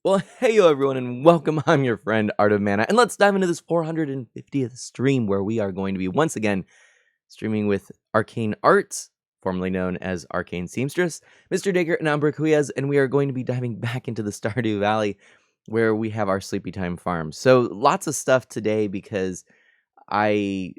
Well, hey yo everyone, and welcome. I'm your friend Art of Mana, and let's dive into this 450th stream where we are going to be once again streaming with Arcane Arts, formerly known as Arcane Seamstress, Mr. Dacre, and Amber Cuias, and we are going to be diving back into the Stardew Valley where we have our Sleepy Time farm. So lots of stuff today because I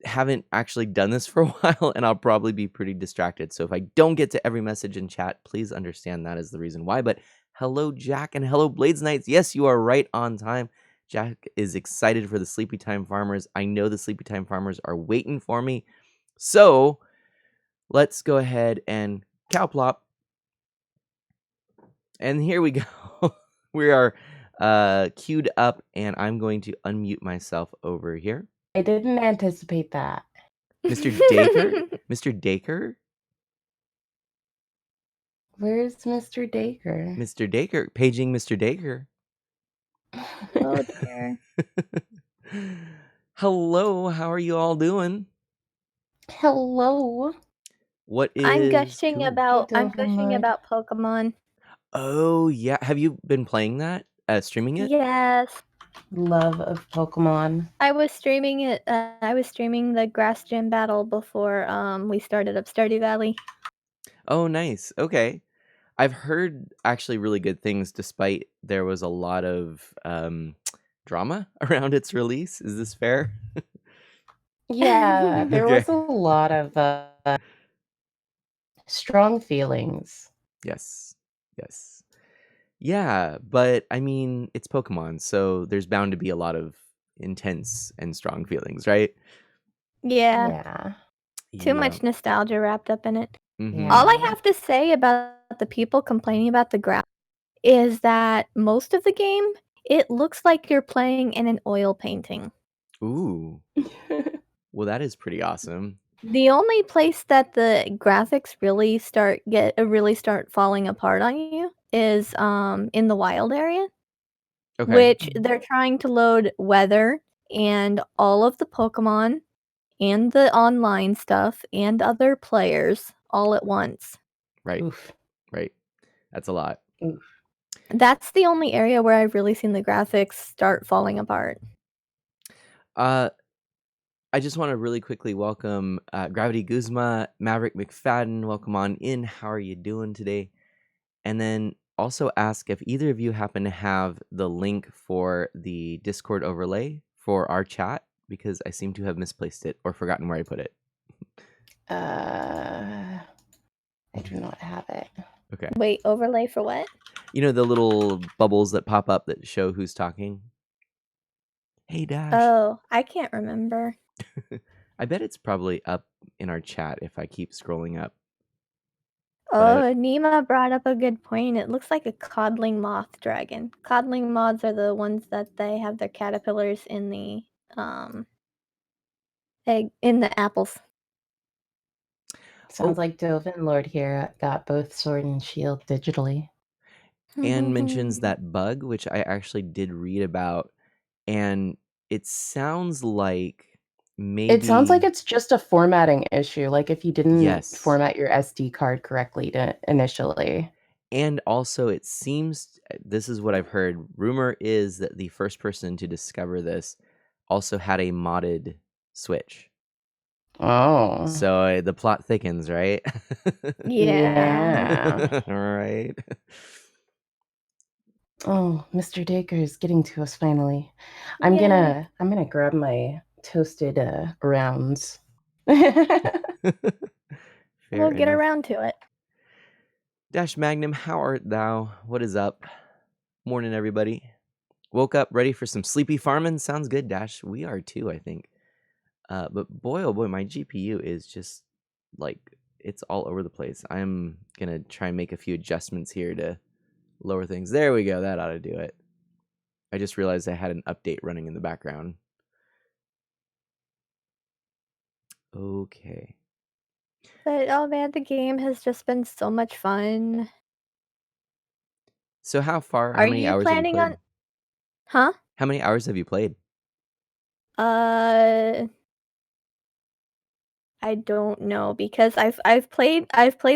haven't actually done this for a while, and I'll probably be pretty distracted. So if I don't get to every message in chat, please understand that is the reason why. But hello, Jack, and hello, Blades Knights. Yes, you are right on time. Jack is excited for the Sleepy Time Farmers. I know the Sleepy Time Farmers are waiting for me. So let's go ahead and cow plop. And here we go. We are queued up, and I'm going to unmute myself over here. I didn't anticipate that. Mr. Dacre? Mr. Dacre? Where's Mr. Dacre? Mr. Dacre. Paging Mr. Dacre. Oh dear. Hello, how are you all doing? Hello. What is I'm gushing cool? about Hey, Dolphin about Pokemon. Oh yeah, have you been playing that? Streaming it? Yes. Love of Pokemon. I was streaming it. I was streaming the Grass Gym battle before we started up Stardew Valley. Oh nice. Okay. I've heard actually really good things despite there was a lot of drama around its release. Is this fair? Yeah, there Okay. was a lot of strong feelings. Yes. Yes. Yeah, but I mean, it's Pokemon, so there's bound to be a lot of intense and strong feelings, right? Yeah. Too Yeah. much nostalgia wrapped up in it. Mhm. All I have to say about the people complaining about the graphics is that most of the game, it looks like you're playing in an oil painting. Ooh. Well, that is pretty awesome. The only place that the graphics really start falling apart on you is in the wild area, Okay. which they're trying to load weather and all of the Pokemon and the online stuff and other players all at once. Right. Oof. Right. That's a lot. Oof. That's the only area where I've really seen the graphics start falling apart. I just want to really quickly welcome Gravity Guzma, Maverick McFadden. Welcome on in. How are you doing today? And then also ask if either of you happen to have the link for the Discord overlay for our chat, because I seem to have misplaced it or forgotten where I put it. I do not have it. Okay. Wait, overlay for what? You know the little bubbles that pop up that show who's talking? Hey, Dash. Oh, I can't remember. I bet it's probably up in our chat if I keep scrolling up. Oh, Nima brought up a good point. It looks like a codling moth dragon. Codling moths are the ones that they have their caterpillars in the egg in the apples. Sounds like Dovin Lord here got both Sword and Shield digitally. And mentions that bug, which I actually did read about, and it sounds like maybe It sounds like it's just a formatting issue, like if you didn't Yes. format your SD card correctly initially. And also it seems, this is what I've heard, rumor is that the first person to discover this also had a modded Switch. Oh. So the plot thickens, right? Yeah. All right. Oh, Mr. Dacre is getting to us finally. I'm Yay. gonna grab my toasted rounds. We'll get around to it. Dash Magnum, how art thou? What is up? Morning, everybody. Woke up ready for some sleepy farming? Sounds good, Dash. We are too, I think. But boy, oh boy, my GPU is just like, it's all over the place. I'm gonna try and make a few adjustments here to lower things. There we go. That ought to do it. I just realized I had an update running in the background. Okay. But oh man, the game has just been so much fun. So how far? Are How many you hours planning have you played? on? Huh? How many hours have you played? I don't know because I've played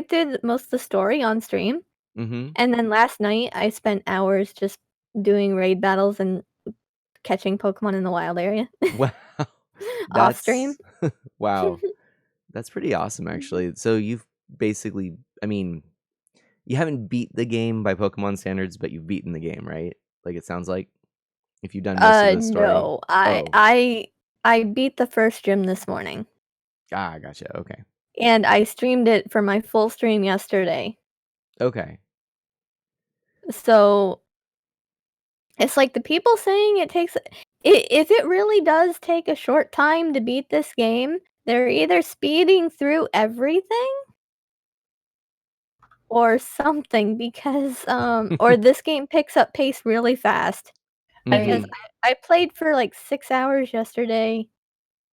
through most of the story on stream. Mm-hmm. And then last night I spent hours just doing raid battles and catching Pokemon in the wild area Wow. off stream. That's wow. That's pretty awesome, actually. So you've basically, I mean, you haven't beat the game by Pokemon standards, but you've beaten the game, right? Like it sounds like if you've done most of the story. No, Oh, I beat the first gym this morning, gotcha. Okay. and I streamed it for my full stream yesterday. Okay. So it's like the people saying it takes if it really does take a short time to beat this game, they're either speeding through everything or something because or this game picks up pace really fast. Because Mhm. I played for like 6 hours yesterday.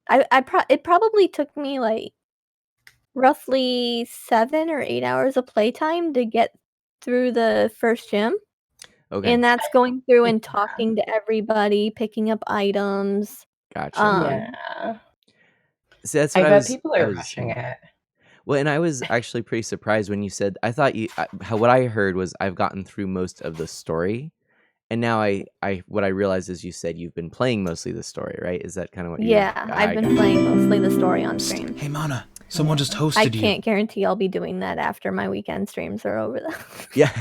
It probably took me like roughly 7 or 8 hours of playtime to get through the first gym. Okay. And that's going through and Yeah. talking to everybody, picking up items. Gotcha. Yeah. See, that's I what I bet was people I are was rushing assuming. it. Well, and I was actually pretty surprised when you said I thought what I heard was I've gotten through most of the story, and now what I realized is you said you've been playing mostly the story, right? Is that kind of what you? Yeah, I've I been gotcha. playing mostly the story on stream. Hey, Mana, someone just I hosted you. can't guarantee I'll be doing that after my weekend streams are over though. Yeah.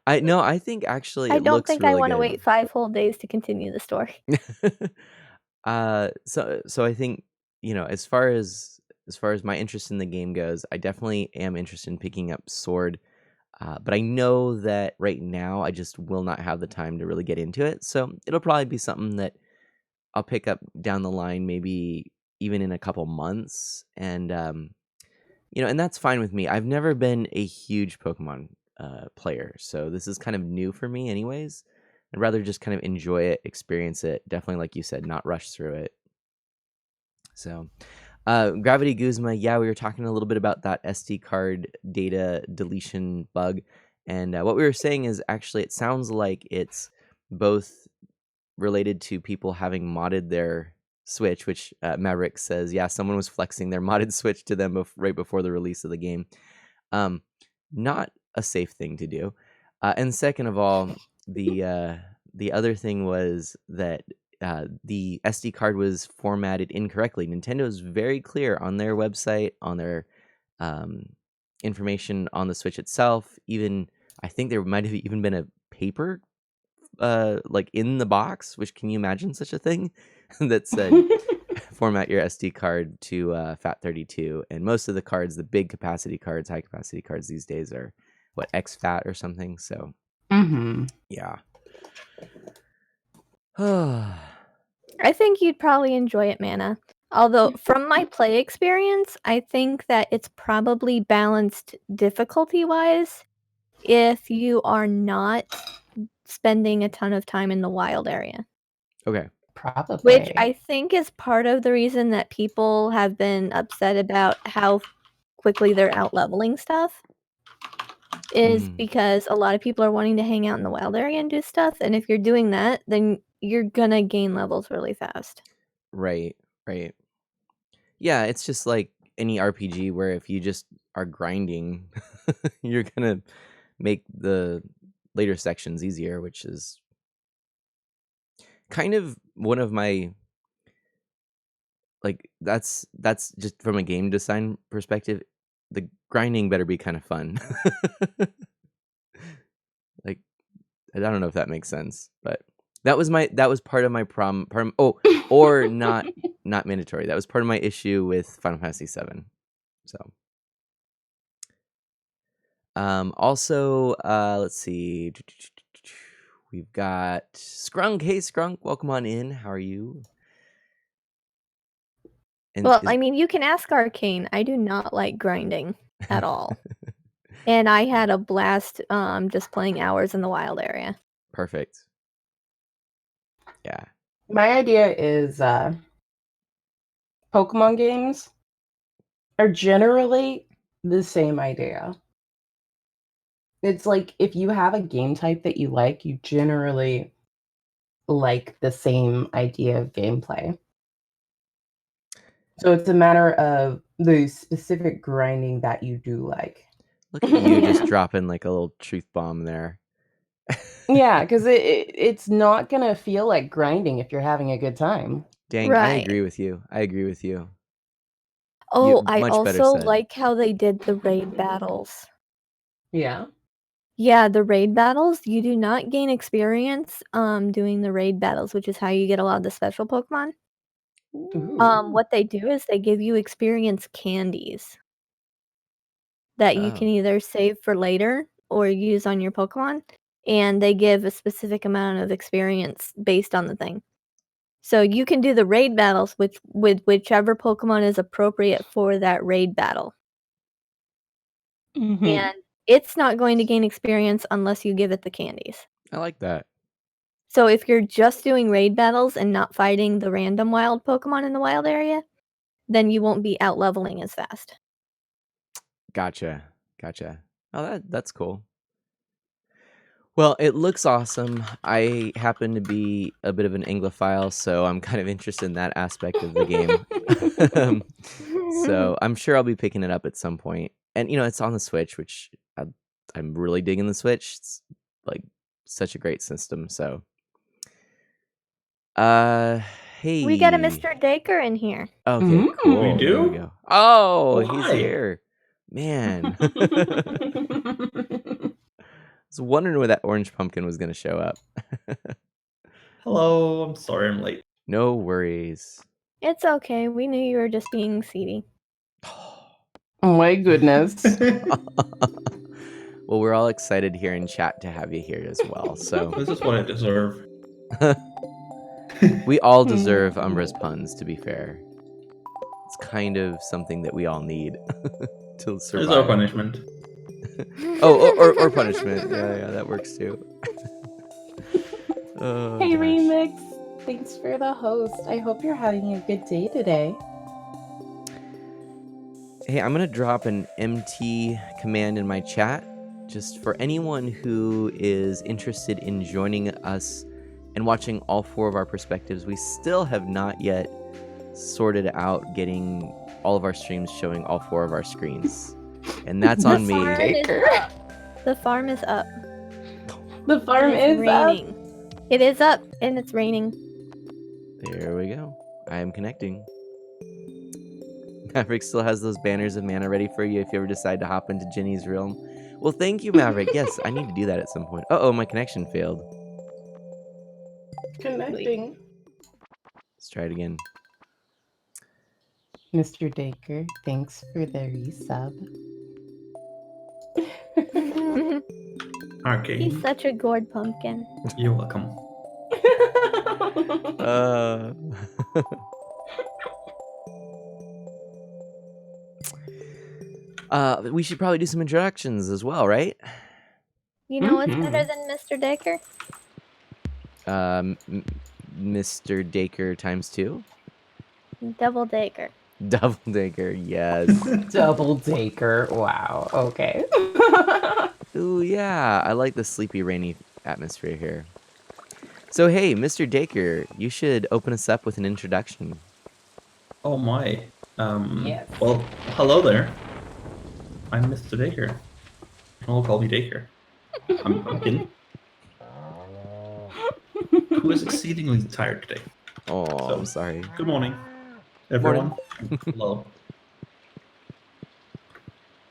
I think actually I it don't looks think I really want to good. wait 5 whole days to continue the story. So I think, as far as my interest in the game goes, I definitely am interested in picking up Sword. But I know that right now I just will not have the time to really get into it. So it'll probably be something that I'll pick up down the line, maybe even in a couple months. And and that's fine with me. I've never been a huge Pokemon player, so this is kind of new for me, anyways. I'd rather just kind of enjoy it, experience it. Definitely, like you said, not rush through it. So, Gravity Guzma, yeah, we were talking a little bit about that SD card data deletion bug, and what we were saying is actually it sounds like it's both related to people having modded their Switch, which Maverick says, yeah, someone was flexing their modded Switch to them right before the release of the game. Not a safe thing to do. And second of all, the other thing was that the SD card was formatted incorrectly. Nintendo is very clear on their website, on their information on the Switch itself. Even I think there might have even been a paper like in the box, which can you imagine such a thing that said format your SD card to FAT32. And most of the cards, the big capacity cards, high capacity cards these days are what, exFAT or something. So yeah. I think you'd probably enjoy it, Mana. Although, from my play experience, I think that it's probably balanced difficulty-wise if you are not spending a ton of time in the wild area. Okay. Probably. Which I think is part of the reason that people have been upset about how quickly they're out-leveling stuff. Is because a lot of people are wanting to hang out in the wild area and do stuff, and if you're doing that, then you're gonna gain levels really fast. Right. Yeah, it's just like any RPG where if you just are grinding, you're gonna make the later sections easier, which is kind of one of my that's just from a game design perspective. The grinding better be kind of fun. Like, I don't know if that makes sense, but that was part of my problem. Or not mandatory. That was part of my issue with Final Fantasy VII. So, also, let's see. We've got Scrunk. Hey, Scrunk, welcome on in. How are you? And well, I mean, you can ask Arcane. I do not like grinding at all. And I had a blast just playing hours in the wild area. Perfect. Yeah. My idea is Pokemon games are generally the same idea. It's like if you have a game type that you like, you generally like the same idea of gameplay. So it's a matter of the specific grinding that you do like. Look at you just dropping like a little truth bomb there. Yeah, because it's not gonna feel like grinding if you're having a good time. Dang, I Right. agree with you. I agree with you. Oh, I Much better also said. like how they did the raid battles. Yeah. Yeah, the raid battles, you do not gain experience doing the raid battles, which is how you get a lot of the special Pokemon. Ooh. What they do is they give you experience candies that you can Oh, either save for later or use on your Pokemon, and they give a specific amount of experience based on the thing. So you can do the raid battles with whichever Pokemon is appropriate for that raid battle. Mhm. And it's not going to gain experience unless you give it the candies. I like that. So if you're just doing raid battles and not fighting the random wild Pokemon in the wild area, then you won't be out leveling as fast. Gotcha. Gotcha. Oh, that's cool. Well, it looks awesome. I happen to be a bit of an Anglophile, so I'm kind of interested in that aspect of the game. So I'm sure I'll be picking it up at some point. And it's on the Switch, which I'm really digging the Switch. It's like such a great system. So, We got a hey. Mr. Dacre in here. Okay, We cool. We There we do? go. Oh, Oh, he's hi. here. Man. I was wondering where that orange pumpkin was going to show up. Hello, I'm sorry I'm late. No worries. It's okay. We knew you were just being seedy. Oh my goodness. Well, we're all excited here in chat to have you here as well. So This is what I deserve. we all deserve Umbra's puns, to be fair. It's kind of something that we all need to survive. There's our punishment. or punishment. Yeah, that works too. Oh, Hey gosh. Remix, thanks for the host. I hope you're having a good day today. Hey, I'm going to drop an MT command in my chat just for anyone who is interested in joining us and watching all 4 of our perspectives. We still have not yet sorted out getting all of our streams showing all 4 of our screens. And that's on me. The farm is up. The farm And it's is up. raining. It is up and it's raining. There we go. I am connecting. Maverick still has those banners of mana ready for you if you ever decide to hop into Ginny's realm. Well, thank you, Maverick. Yes, I need to do that at some point. Uh-oh, my connection failed. Connecting. Let's try it again. Mr. Dacre, thanks for the resub. Arcade. He's such a gourd pumpkin. You're welcome. We should probably do some introductions as well, right? You know what's better than Mr. Dacre? Mr. Dacre times 2? Double Dacre. Double Dacre, yes. Double Dacre. Wow. Okay. Ooh, yeah. I like the sleepy, rainy atmosphere here. So, hey, Mr. Dacre, you should open us up with an introduction. Oh my. Yes. Well, hello there. I'm Mr. Dacre. All call me Dacre. I'm a pumpkin. Who is exceedingly tired today. Oh, So, I'm sorry. Good morning, everyone. Hello.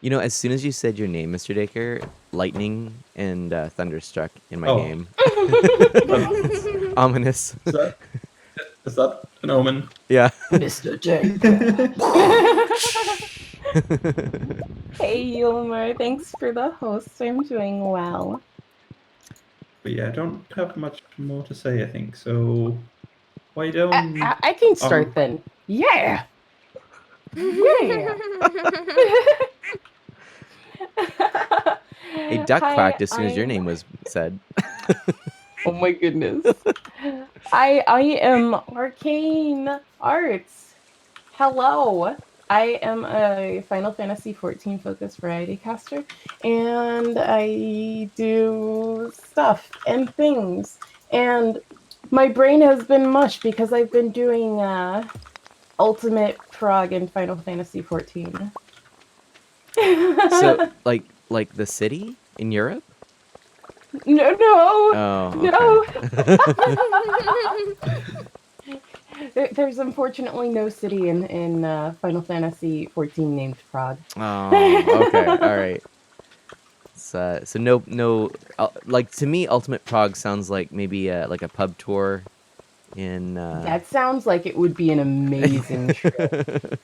You know, as soon as you said your name, Mr. Dacre, lightning and thunder struck in my Oh. game. Ominous. Is that an omen? Yeah. Mr. Dacre. Hey Yulmar, thanks for the host. I'm doing well. But yeah, I don't have much more to say, I think. So, why don't... I can start then. Yeah. Yeah. A duck Hi, quacked as soon as your I'm- name was said. Oh my goodness. I am Arcane Arts. Hello. I am a Final Fantasy XIV focused variety caster, and I do stuff and things. And my brain has been mush because I've been doing Ultimate Prog in Final Fantasy XIV. So, like the city in Europe? No. Oh, okay. There's unfortunately no city in Final Fantasy 14 named Prague. Oh, okay. All right. So no, like to me, Ultimate Prague sounds like maybe like a pub tour in. That sounds like it would be an amazing trip.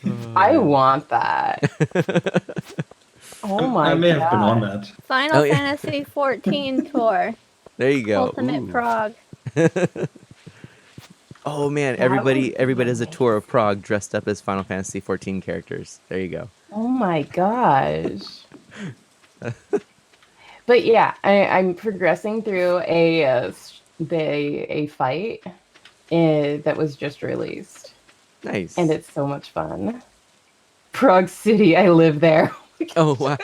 Oh, I man. want that. Oh my I may have been on god. that. Final Oh, yeah. Fantasy 14 tour. There you go. Ultimate Ooh. Prague. Oh man, That would everybody be has a tour of amazing. Prague dressed up as Final Fantasy 14 characters. There you go. Oh my gosh. But yeah, I'm progressing through a fight that was just released, Nice. and it's so much fun. Prague City, I live there. Oh wow.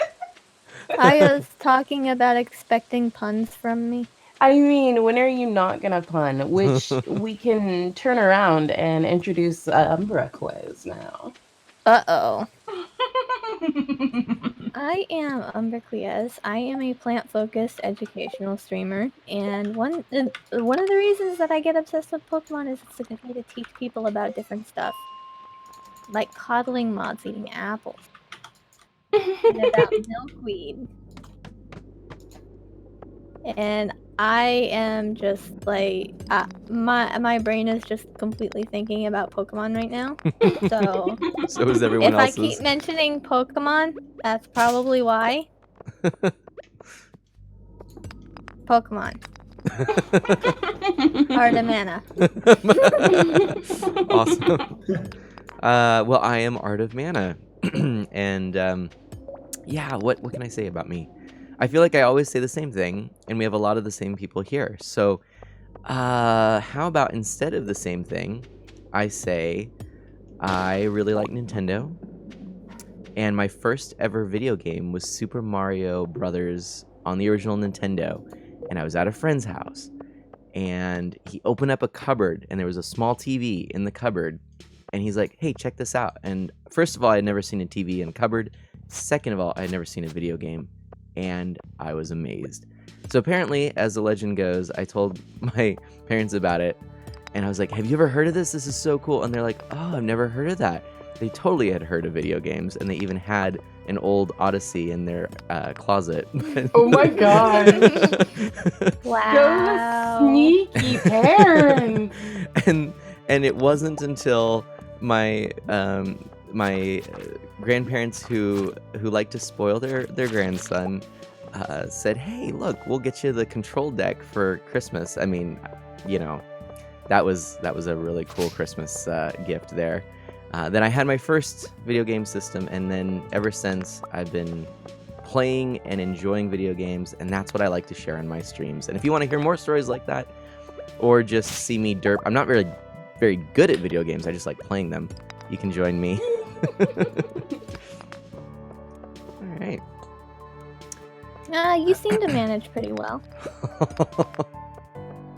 I was talking about expecting puns from me. I mean, when are you not gonna pun? Which we can turn around and introduce Umbra quiz now. Uh-oh. I am Umbriquiez. I am a plant-focused educational streamer, and one of the reasons that I get obsessed with Pokemon is it's a good way to teach people about different stuff, like coddling moths eating apples, and about milkweed. And I am just like my brain is just completely thinking about Pokemon right now. So So is everyone if I else's. keep mentioning Pokemon, that's probably why. Pokemon. Ardamana. Awesome. Well, I am Art of Mana, and yeah, what can I say about me? I feel like I always say the same thing, and we have a lot of the same people here. So, how about instead of the same thing, I say I really like Nintendo, and my first ever video game was Super Mario Brothers on the original Nintendo, and I was at a friend's house, and he opened up a cupboard, and there was a small TV in the cupboard, and he's like, "Hey, check this out." And first of all, I'd never seen a TV in a cupboard. Second of all, I'd never seen a video game, and I was amazed. So apparently, as the legend goes, I told my parents about it, and I was like, "Have you ever heard of this? This is so cool." And they're like, "Oh, I've never heard of that." They totally had heard of video games, and they even had an old Odyssey in their closet. Oh my gosh. Wow. Those sneaky parents. and it wasn't until my my grandparents who like to spoil their grandson said, "Hey, look, we'll get you the control deck for Christmas." I mean, you know, that was a really cool Christmas gift there. Then I had my first video game system, and then ever since I've been playing and enjoying video games, and that's what I like to share in my streams. And if you want to hear more stories like that, or just see me derp, I'm not very good at video games, I just like playing them, you can join me. Alright. You seem to manage pretty well.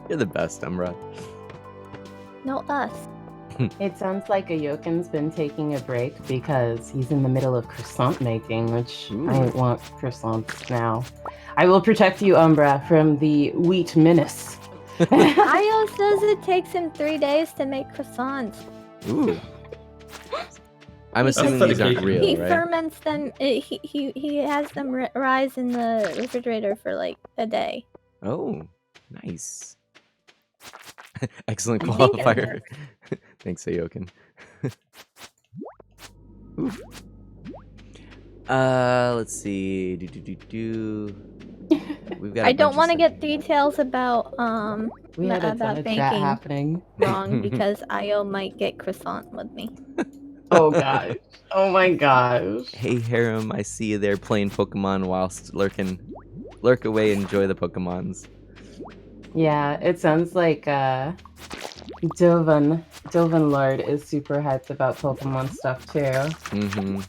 You're the best, Umbra. No, us. It sounds like Ayoken's been taking a break because he's in the middle of croissant making, which Ooh. I want croissants now. I will protect you, Umbra, from the wheat menace. Io says it takes him 3 days to make croissants. Ooh. I'm He assuming That's these aren't dedication. He real, right? ferments them. He has them rise in the refrigerator for like a day. Oh, nice. Excellent I think it qualifier. Thanks, Ayoken. Oof. Let's see. We've got. I don't want to get details about We had a ton about of chat baking happening. wrong because Io might get croissant with me. Oh gosh. Oh my gosh. Hey Harem, I see you there playing Pokemon whilst lurk away, enjoy the Pokemons. Yeah, it sounds like Dovin Lord is super hyped about Pokemon stuff too. Mm-hmm.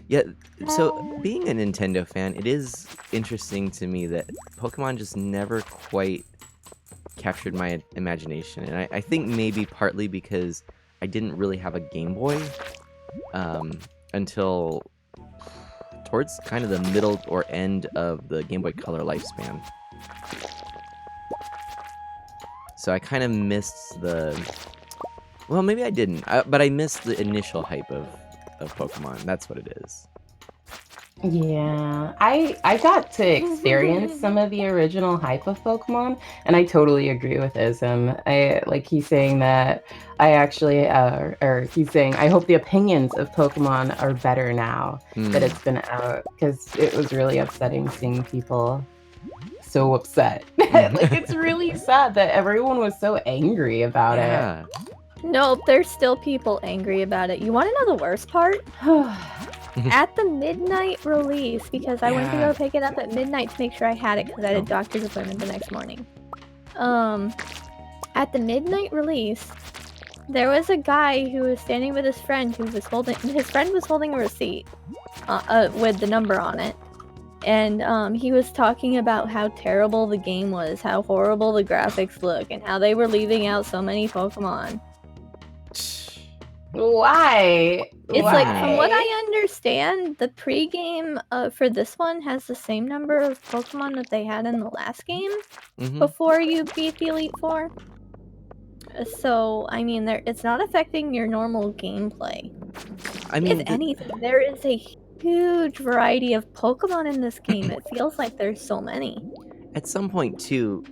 Yeah, so being a Nintendo fan, it is interesting to me that Pokemon just never quite captured my imagination. And I think maybe partly because I didn't really have a Game Boy until towards kind of the middle or end of the Game Boy Color lifespan. So I kind of missed the... Well, maybe I didn't, but I missed the initial hype of Pokemon. That's what it is. Yeah, I got to experience some of the original hype of Pokemon, and I totally agree with Ism. He's saying that or he's saying I hope the opinions of Pokemon are better now that it's been out, because it was really upsetting seeing people so upset. Like, it's really sad that everyone was so angry about Yeah. Nope, there's still people angry about it. You want to know the worst part? it. At the midnight release, because I went to Yeah. go pick it up at midnight to make sure I had it because I had a doctor's appointment the next morning. At the midnight release, there was a guy who was standing with his friend his friend was holding a receipt with the number on it. And he was talking about how terrible the game was, how horrible the graphics look, and how they were leaving out so many Pokemon. Why? It's like, from what I understand, the pregame for this one has the same number of Pokemon that they had in the last game before you beat the Elite Four. So, I mean, it's not affecting your normal gameplay. I mean, If anything, there is a huge variety of Pokemon in this game. It feels like there's so many. at some point, too,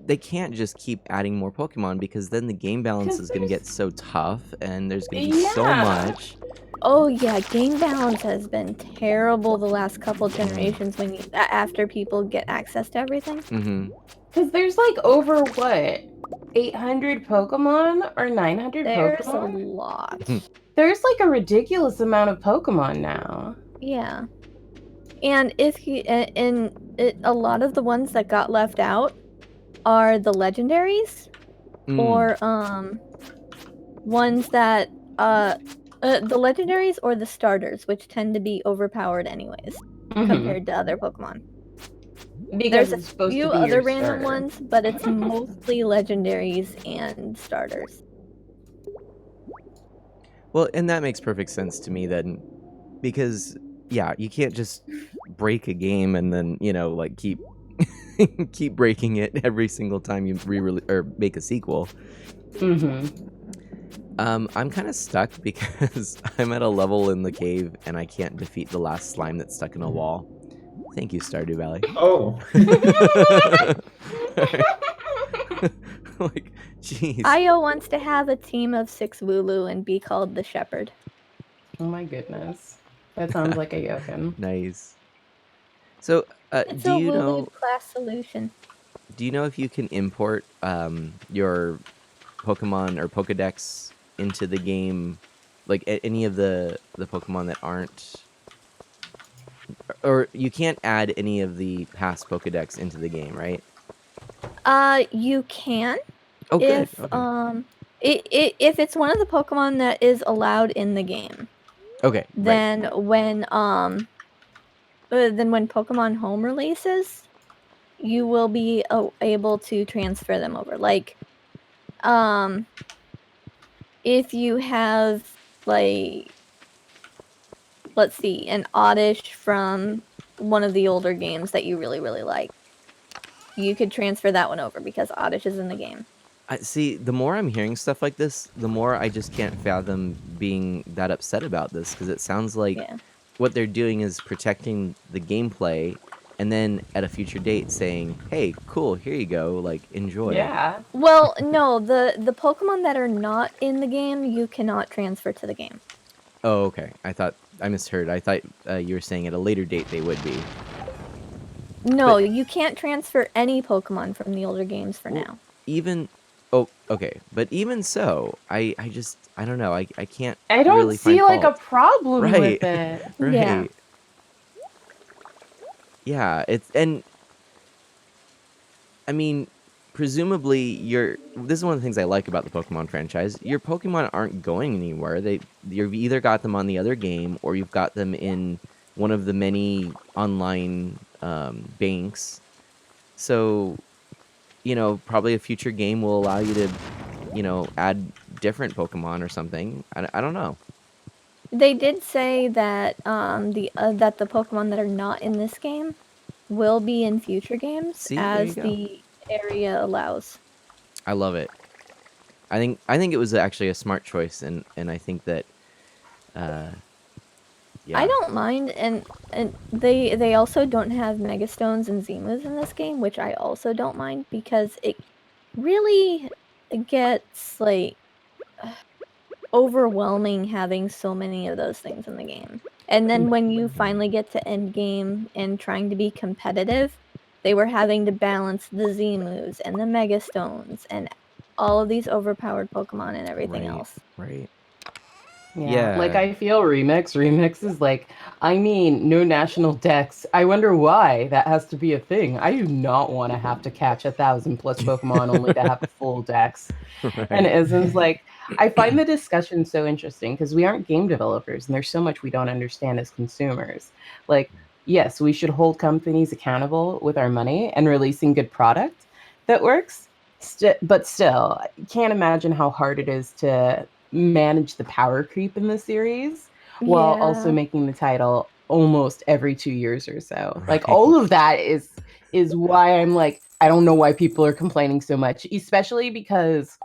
they can't just keep adding more Pokemon, because then the game balance is going to get so tough, and there's going to be so much. Oh yeah, game balance has been terrible the last couple generations after people get access to everything. Because there's like over what, 800 Pokemon or 900 There's Pokemon? a lot. There's like a ridiculous amount of Pokemon now. Yeah, and a lot of the ones that got left out are the legendaries, or ones that the legendaries or the starters, which tend to be overpowered anyways compared to other Pokemon. Because There's a few other random ones, but it's mostly legendaries and starters. Well, and that makes perfect sense to me then, because yeah, you can't just break a game and then, like keep keep breaking it every single time you re-release or make a sequel. I'm kind of stuck because I'm at a level in the cave and I can't defeat the last slime that's stuck in a wall. Thank you, Stardew Valley. Oh. Like, jeez. Io wants to have a team of 6 Wooloo and be called the Shepherd. Oh my goodness. That sounds like a Yokin. Nice. So, It's do a you Wooloo know? class solution. Do you know if you can import your Pokemon or Pokedex into the game, like any of the Pokemon that aren't, or you can't add any of the past Pokedex into the game, right? You can. Oh, good. If Okay. if it's one of the Pokemon that is allowed in the game, Okay. then when Pokemon Home releases, you will be able to transfer them over. Like, if you have, like, let's see, an Oddish from one of the older games that you really, really like, you could transfer that one over because Oddish is in the game. See, the more I'm hearing stuff like this, the more I just can't fathom being that upset about this, because it sounds like what they're doing is protecting the gameplay, and then at a future date saying, "Hey, cool, here you go, like enjoy." Yeah. Well, no, the Pokemon that are not in the game, you cannot transfer to the game. Oh, okay. I misheard. I thought you were saying at a later date they would be. No, you can't transfer any Pokemon from the older games for now. Oh, okay. But even so, I don't know. I can't. I don't really see find like fault. a problem Right. with it. Right. Yeah. Yeah. And I mean, presumably this is one of the things I like about the Pokemon franchise. Your Pokemon aren't going anywhere. You've either got them on the other game or you've got them in one of the many online banks. So, probably a future game will allow you to, add different Pokemon or something. I don't know. They did say that that the Pokemon that are not in this game will be in future games See, there you as go. the area allows. I love it. I think it was actually a smart choice, and I think that, yeah. I don't mind, and they also don't have Megastones and Zemus in this game, which I also don't mind because it really gets like overwhelming having so many of those things in the game. And then when you finally get to end game and trying to be competitive, they were having to balance the Zemus and the Megastones and all of these overpowered Pokemon and everything else. Right. Yeah, like Yeah. I feel Remix is like, I mean, no national dex. I wonder why that has to be a thing. I do not want to have to catch 1,000+ Pokemon only to have a full dex. Right. And Ism's like, I find the discussion so interesting because we aren't game developers and there's so much we don't understand as consumers. Like, yes, we should hold companies accountable with our money and releasing good product that works. But still, I can't imagine how hard it is to manage the power creep in the series while also Yeah. making the title almost every 2 years or so. Like Right. all of that is why I'm like, I don't know why people are complaining so much, especially because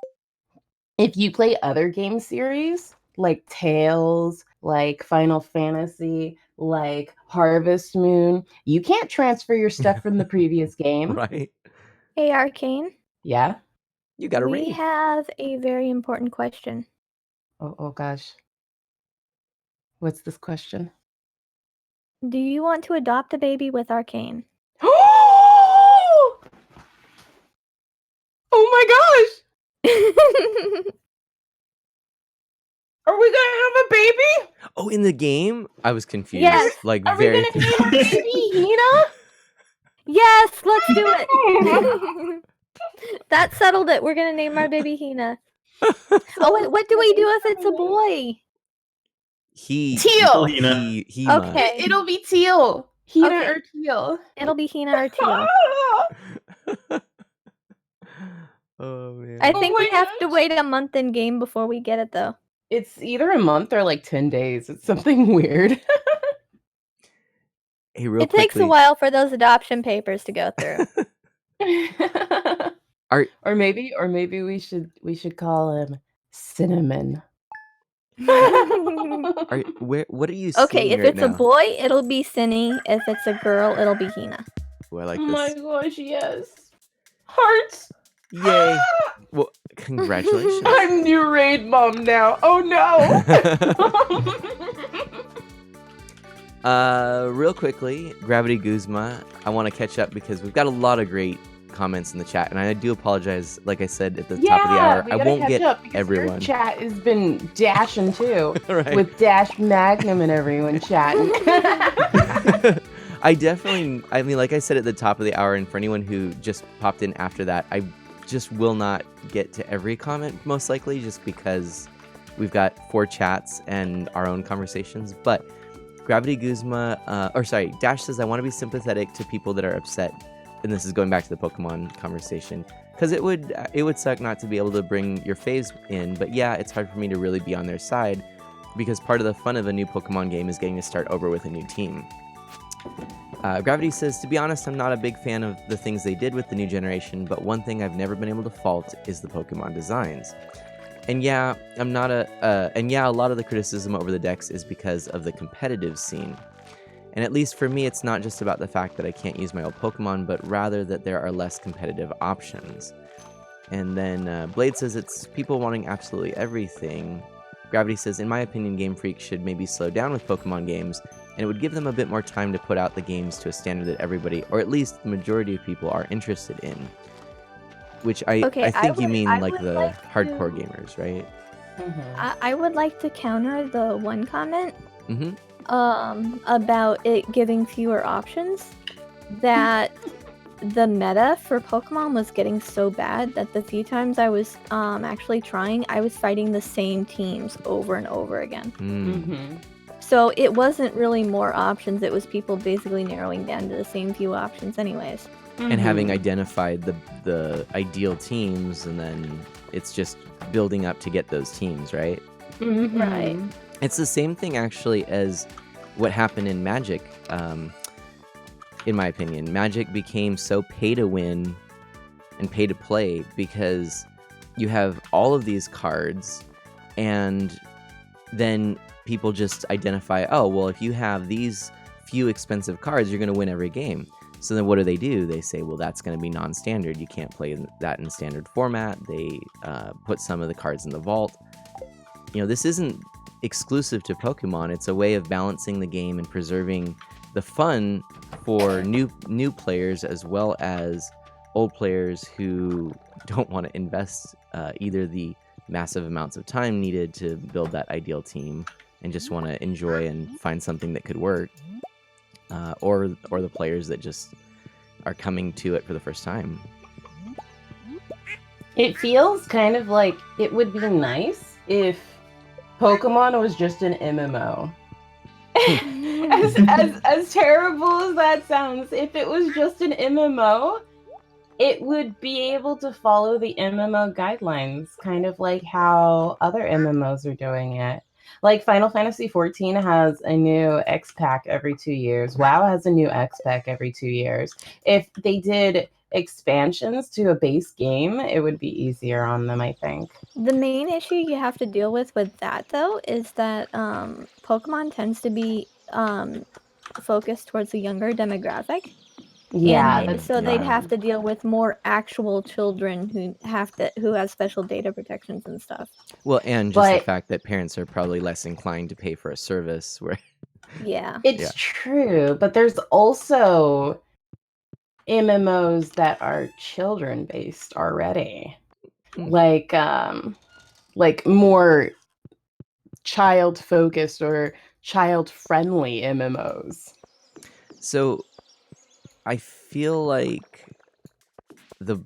if you play other game series like Tales, like Final Fantasy, like Harvest Moon, you can't transfer your stuff from the previous game. Right. Hey, Arcane. Yeah. You got a We raid. have a very important question. Oh gosh. What's this question? Do you want to adopt a baby with Arcane? Oh my gosh! Are we gonna have a baby? Oh, in the game? I was confused. Yes. Like Are we very gonna confused. name our baby Hina? Yes, let's do it. That settled it. We're gonna name our baby Hina. Oh wait, what do we do if it's a boy? Teal. He Okay. It'll be Teal. Hina Okay. or Teal. It'll be Hina or Teal. Oh man. I Oh think we my have to gosh. wait a month in game before we get it though. It's either a month or like 10 days. It's something weird. Hey, real It takes a quickly. while for those adoption papers to go through. or maybe we should call him Cinnamon. What are you seeing Okay, if right it's a now? boy, it'll be Cinny. If it's a girl, it'll be Hina. Ooh, I like Oh my this. gosh, yes. Hearts. Yay. Well, congratulations. I'm new raid mom now. Oh no. Real quickly, Gravity Guzma, I want to catch up because we've got a lot of great comments in the chat, and I do apologize. Like I said at the top of the hour, we I gotta won't catch get up because everyone. Your chat has been dashing too, Right. with Dash Magnum and everyone chatting. I mean, like I said at the top of the hour, and for anyone who just popped in after that, I just will not get to every comment, most likely, just because we've got 4 chats and our own conversations. But Gravity Guzma, Dash says, I want to be sympathetic to people that are upset. And this is going back to the Pokemon conversation. Because it would suck not to be able to bring your faves in. But yeah, it's hard for me to really be on their side. Because part of the fun of a new Pokemon game is getting to start over with a new team. Gravity says, to be honest, I'm not a big fan of the things they did with the new generation, but one thing I've never been able to fault is the Pokemon designs. And yeah, a lot of the criticism over the decks is because of the competitive scene. And at least for me, it's not just about the fact that I can't use my old Pokemon, but rather that there are less competitive options. And then Blade says it's people wanting absolutely everything. Gravity says, in my opinion, Game Freak should maybe slow down with Pokemon games, and it would give them a bit more time to put out the games to a standard that everybody, or at least the majority of people, are interested in. Which I think you mean like the hardcore gamers, right? I would like to counter the one comment Mm-hmm. about it giving fewer options. That the meta for Pokemon was getting so bad that the few times I was actually trying, I was fighting the same teams over and over again. Mm. So it wasn't really more options, it was people basically narrowing down to the same few options anyways. And having identified the ideal teams, and then it's just building up to get those teams, right? Right. It's the same thing actually as what happened in Magic. In my opinion, Magic became so pay to win and pay to play because you have all of these cards, and then people just identify, oh, well, if you have these few expensive cards, you're going to win every game. So then what do? They say, well, that's going to be non-standard. You can't play that in standard format. They put some of the cards in the vault. This isn't exclusive to Pokemon. It's a way of balancing the game and preserving the fun for new players as well as old players who don't want to invest either the massive amounts of time needed to build that ideal team and just want to enjoy and find something that could work, or the players that just are coming to it for the first time. It feels kind of like it would be nice if Pokemon was just an MMO. as terrible as that sounds, if it was just an MMO, it would be able to follow the MMO guidelines, kind of like how other MMOs are doing it. Like Final Fantasy XIV has a new X pack every 2 years. WoW has a new X pack every 2 years. If they did expansions to a base game, it would be easier on them, I think. The main issue you have to deal with that, though, is that Pokemon tends to be focused towards the younger demographic. Yeah. So they'd have to deal with more actual children who have special data protections and stuff. Well, and just the fact that parents are probably less inclined to pay for a service where Yeah. It's true, but there's also MMOs that are children based already. Like more child focused or child friendly MMOs. So I feel like the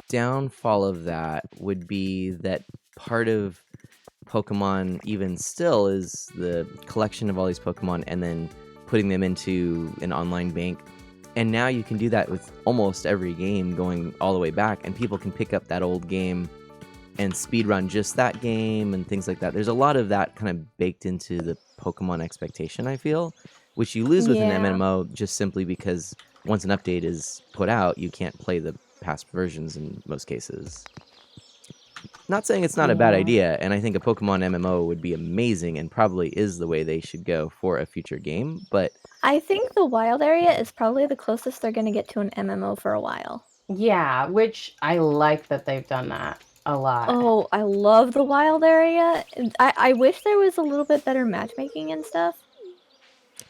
downfall of that would be that part of Pokemon even still is the collection of all these Pokemon and then putting them into an online bank. And now you can do that with almost every game going all the way back, and people can pick up that old game and speedrun just that game and things like that. There's a lot of that kind of baked into the Pokemon expectation, I feel, which you lose with an MMO just simply because once an update is put out, you can't play the past versions in most cases. Not saying it's not a bad idea, and I think a Pokemon MMO would be amazing and probably is the way they should go for a future game, but I think the wild area is probably the closest they're going to get to an MMO for a while. Yeah, which I like that they've done that a lot. Oh, I love the wild area. I wish there was a little bit better matchmaking and stuff.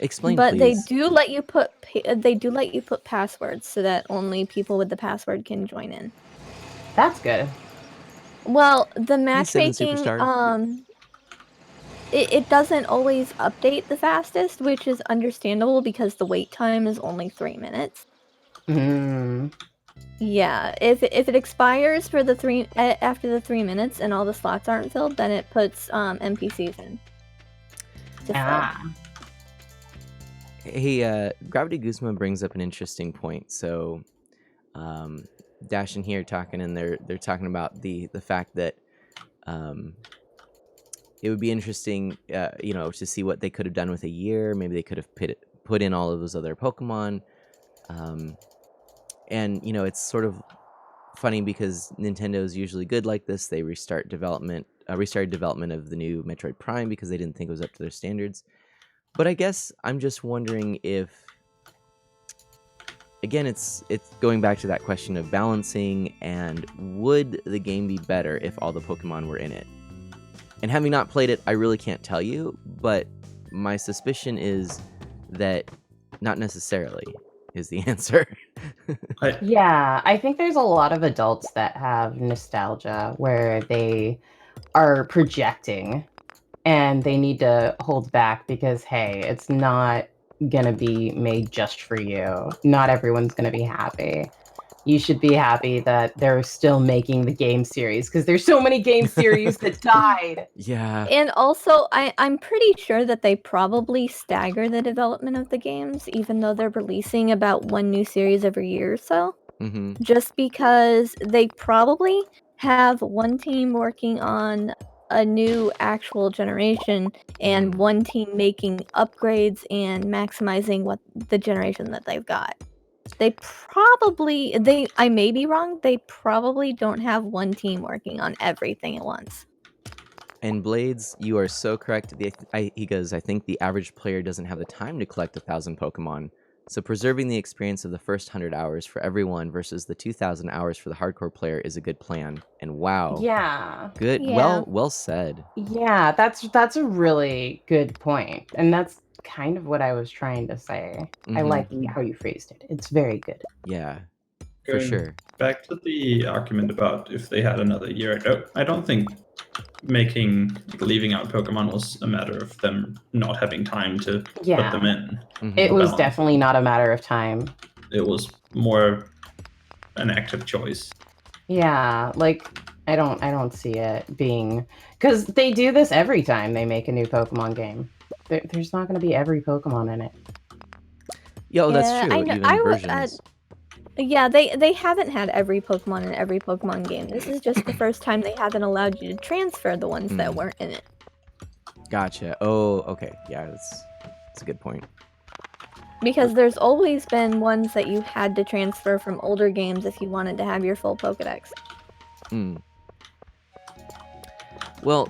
Explain, but please. they do let you put passwords so that only people with the password can join in. That's good. Well, the matchmaking, it doesn't always update the fastest, which is understandable because the wait time is only 3 minutes. Yeah, if it expires for after the 3 minutes and all the slots aren't filled, then it puts NPCs in. Hey, Gravity Guzma brings up an interesting point. So, Dash and here talking, and they're talking about the fact that it would be interesting, to see what they could have done with a year. Maybe they could have put in all of those other Pokemon. And it's sort of funny because Nintendo's usually good like this. They restarted development of the new Metroid Prime because they didn't think it was up to their standards. But I guess I'm just wondering if, again, it's going back to that question of balancing, and would the game be better if all the Pokemon were in it? And having not played it, I really can't tell you, but my suspicion is that not necessarily is the answer. Yeah, I think there's a lot of adults that have nostalgia where they are projecting and they need to hold back because, hey, it's not gonna be made just for you. Not everyone's gonna be happy. You should be happy that they're still making the game series because there's so many game series that died. Yeah. And also, I'm pretty sure that they probably stagger the development of the games, even though they're releasing about one new series every year or so. Mm-hmm. Just because they probably have one team working on a new actual generation and one team making upgrades and maximizing what the generation that they've got. I may be wrong, they probably don't have one team working on everything at once. And Blades, you are so correct. He goes, I think the average player doesn't have the time to collect 1,000 Pokemon. So preserving the experience of the first 100 hours for everyone versus the 2,000 hours for the hardcore player is a good plan. And wow. Yeah. Good. Yeah. Well said. Yeah, that's a really good point. And that's kind of what I was trying to say. I Mhm. like how you phrased it. It's very good. Yeah, for Going sure. Back to the argument about if they had another year, I don't think leaving out Pokemon was a matter of them not having time to put them Yeah. in. Mhm. It was balance. definitely not a matter of time. It was more an active choice. Yeah, like I don't see it being, because they do this every time they make a new Pokemon game. There's not going to be every Pokemon in it. Yo, that's Yeah, true. I know- Even I would- versions. Yeah, they haven't had every Pokemon in every Pokemon game. This is just the first time they haven't allowed you to transfer the ones that weren't in it. Gotcha. Oh, okay. Yeah, that's a good point. Because there's always been ones that you had to transfer from older games if you wanted to have your full Pokedex. Mm. Well,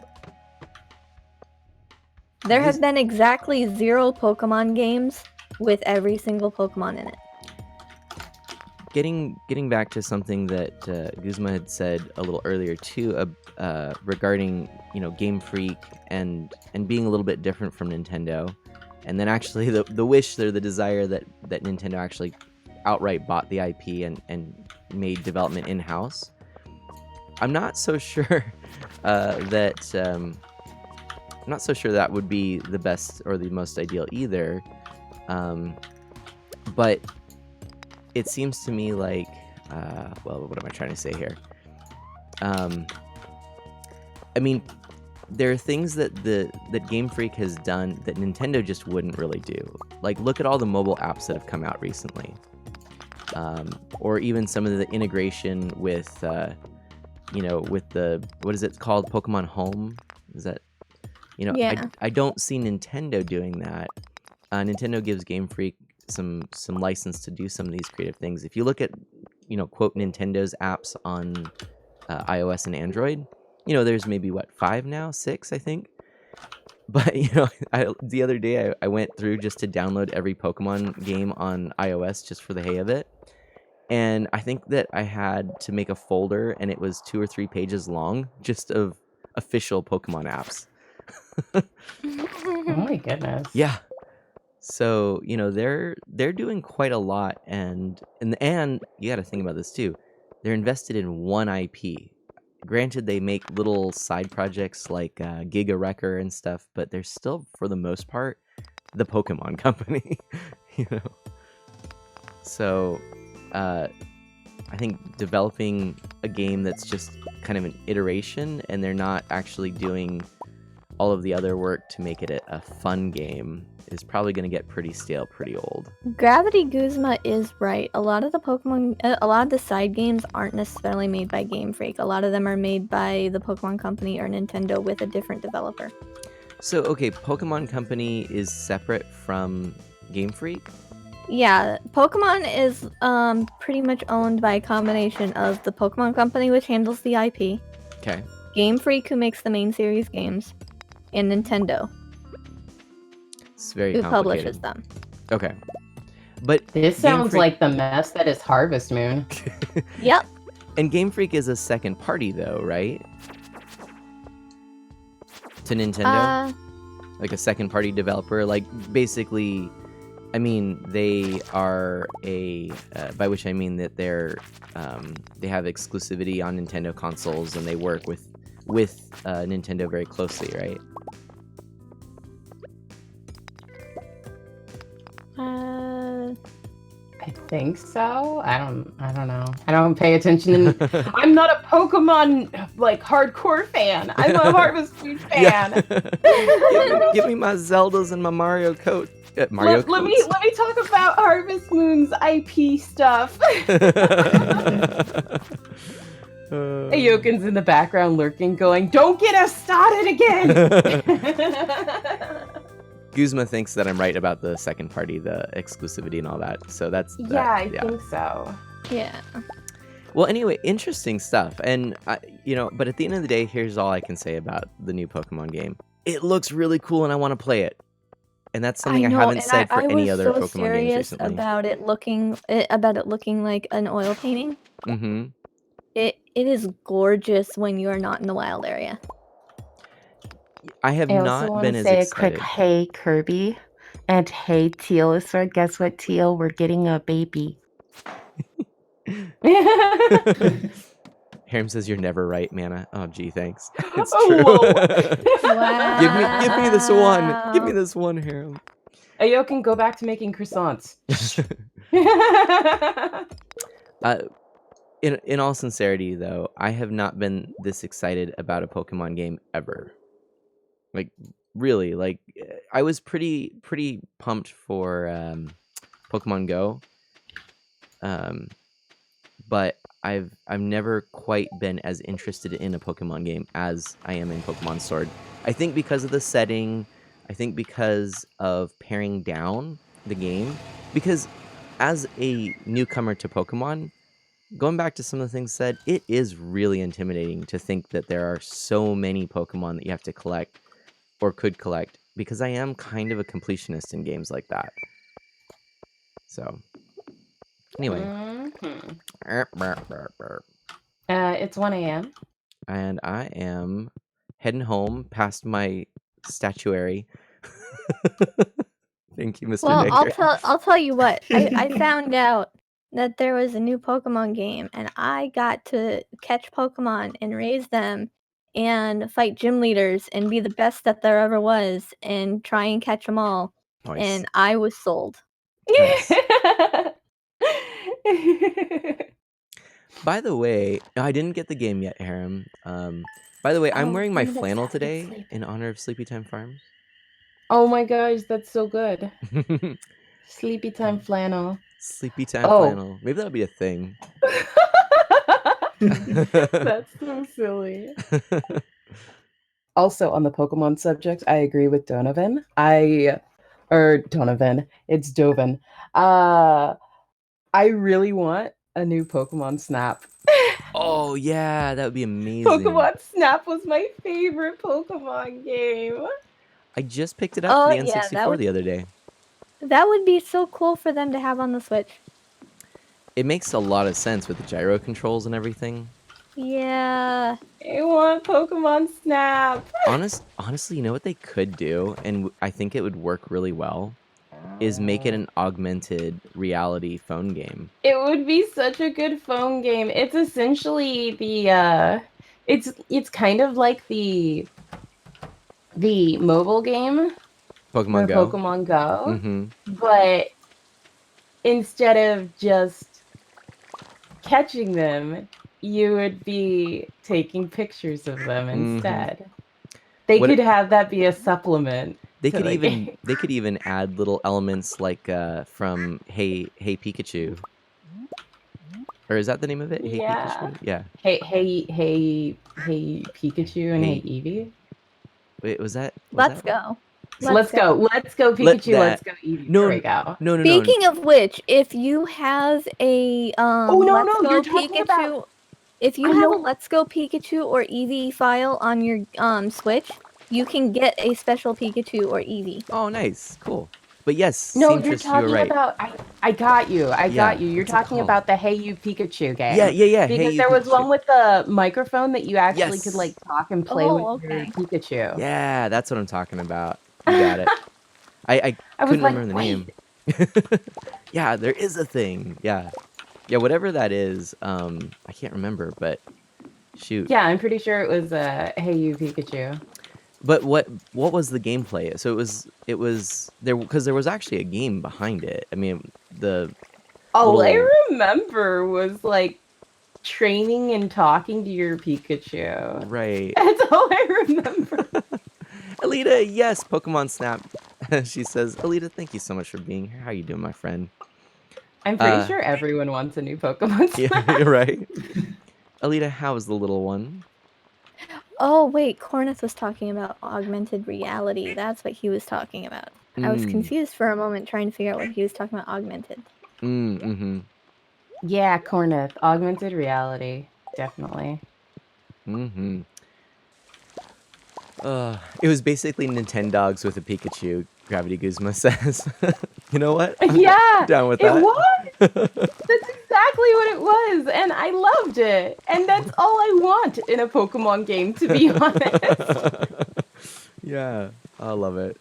There This- have been exactly 0 Pokemon games with every single Pokemon in it. getting back to something that Guzma had said a little earlier too, regarding Game Freak and being a little bit different from Nintendo, and then actually the wish or the desire that Nintendo actually outright bought the IP and made development in house. I'm not so sure I'm not so sure that would be the best or the most ideal either, but it seems to me like, well, what am I trying to say here? I mean, there are things that Game Freak has done that Nintendo just wouldn't really do. Like, look at all the mobile apps that have come out recently, or even some of the integration with, with the, what is it called, Pokemon Home? Is that, Yeah. I don't see Nintendo doing that. Nintendo gives Game Freak some license to do some of these creative things. If you look at, quote, Nintendo's apps on iOS and Android, there's maybe 5 now, 6, I think. But the other day I went through just to download every Pokemon game on iOS just for the hay of it, and I think that I had to make a folder, and it was 2 or 3 pages long, just of official Pokemon apps. Oh my goodness. Yeah. So, they're doing quite a lot, and you got to think about this too. They're invested in one IP. Granted, they make little side projects like Giga Wrecker and stuff, but they're still, for the most part, the Pokemon company. So, I think developing a game that's just kind of an iteration, and they're not actually doing all of the other work to make it a fun game, is probably going to get pretty stale pretty old. Gravity Guzma is right. A lot of the side games aren't necessarily made by Game Freak. A lot of them are made by the Pokemon Company or Nintendo with a different developer. So, okay, Pokemon Company is separate from Game Freak? Yeah, Pokemon is pretty much owned by a combination of the Pokemon Company, which handles the IP, Okay. Game Freak, who makes the main series games, and Nintendo, It's very who complicated. publishes them. Okay. But This Game sounds Freak- like the mess that is Harvest Moon. Yep. And Game Freak is a second party, though, right? To Nintendo? Like a second party developer? Like, basically, I mean, they are by which I mean that they have exclusivity on Nintendo consoles, and they work with Nintendo very closely, right? I think so. I don't know. I don't pay attention. I'm not a Pokemon hardcore fan. I'm a Harvest Moon fan. Give me my Zeldas and my Mario coat. Let me talk about Harvest Moon's IP stuff. Ayoken's in the background lurking, going, "Don't get us started again." Guzma thinks that I'm right about the second party, the exclusivity and all that. So that's Yeah, I yeah. think so. Yeah. Well, anyway, interesting stuff. And but at the end of the day, here's all I can say about the new Pokemon game. It looks really cool, and I want to play it. And that's something I know, haven't and said for I any was other so Pokemon games serious recently. about it looking like an oil painting. Mm-hmm. It is gorgeous when you are not in the wild area. I have I also not want been to as say a quick excited. hey Kirby and hey Tealosaur. Guess what, Teal? We're getting a baby. Harem says you're never right, Mana. Oh, gee, thanks. It's Oh, true. Wow. give me this one. Give me this one, Harem. Ayoken, go back to making croissants. In all sincerity, though, I have not been this excited about a Pokemon game ever. Like, really, like I was pretty pumped for Pokemon Go, but I've never quite been as interested in a Pokemon game as I am in Pokemon Sword. I think because of the setting, I think because of paring down the game, because as a newcomer to Pokemon, going back to some of the things said, it is really intimidating to think that there are so many Pokemon that you have to collect or could collect, because I am kind of a completionist in games like that. So, anyway. Mhm. Burp, burp, burp, burp. It's 1 a.m. And I am heading home past my statuary. Thank you, Mr. Well, Digger. I'll tell you what. I found out that there was a new Pokemon game, and I got to catch Pokemon and raise them and fight gym leaders and be the best that there ever was and try and catch them all. Nice. And I was sold. Nice. By the way, I didn't get the game yet, Harem. By the way, I'm Oh, wearing my give me that flannel sad today sleep. in honor of Sleepy Time Farms. Oh my gosh, that's so good. Sleepy time flannel. Sleepy Time Oh. flannel. Maybe that'll be a thing. That's so silly. Also, on the Pokemon subject, I agree with Donovan. Donovan. It's Dovin. I really want a new Pokemon Snap. Oh yeah, that would be amazing. Pokemon Snap was my favorite Pokemon game. I just picked it up for the yeah, N64 the other day. That would be so cool for them to have on the Switch. It makes a lot of sense with the gyro controls and everything. Yeah. I want Pokemon Snap. Honestly, you know what they could do, and I think it would work really well, is make it an augmented reality phone game. It would be such a good phone game. It's essentially the it's kind of like the mobile game Pokemon for Go. Pokemon Go, Mm-hmm. but instead of just catching them, you would be taking pictures of them instead. They could have that be a supplement. They to could the even game. they could even add little elements like from Hey Pikachu. Or is that the name of it? Hey Yeah. Pikachu? Yeah. Hey Pikachu and Hey Eevee. Wait, was that? Let's go. Let's go Pikachu. Let's go Eevee. No, There we go. No. Speaking of which, if you have a Let's Go you're talking Pikachu, about- if you I have know- a Let's Go Pikachu or Eevee file on your Switch, you can get a special Pikachu or Eevee. Oh, nice, cool. But yes, No, you're seamstress, talking right. about. I got you. I got you. You're what's it talking called? about the Hey You Pikachu game. Yeah. Because Hey, You there was Pikachu. one with the microphone that you actually Yes. could like talk and play Oh, with your okay. Pikachu. Yeah, that's what I'm talking about. You got it. I was couldn't like, remember the name. Yeah, there is a thing. Yeah, whatever that is. I can't remember, but shoot. Yeah, I'm pretty sure it was Hey You Pikachu. But what was the gameplay? So it was there because there was actually a game behind it. I mean, All I little- remember was like training and talking to your Pikachu. right. That's all I remember. Alita, yes, Pokemon Snap. She says, Alita, thank you so much for being here. How you doing, my friend? I'm pretty sure everyone wants a new Pokemon Snap. Yeah, right. Alita, how is the little one? Oh, wait, Corneth was talking about augmented reality. That's what he was talking about. I was Mm, confused for a moment trying to figure out what he was talking about augmented. mm-hmm, Yeah, Corneth, augmented reality, definitely. mm-hmm. It was basically Nintendogs with a Pikachu, Gravity Guzma says. You know what? I'm Yeah, down with it that. was. That's exactly what it was, and I loved it. And that's all I want in a Pokemon game, to be honest. Yeah, I love it.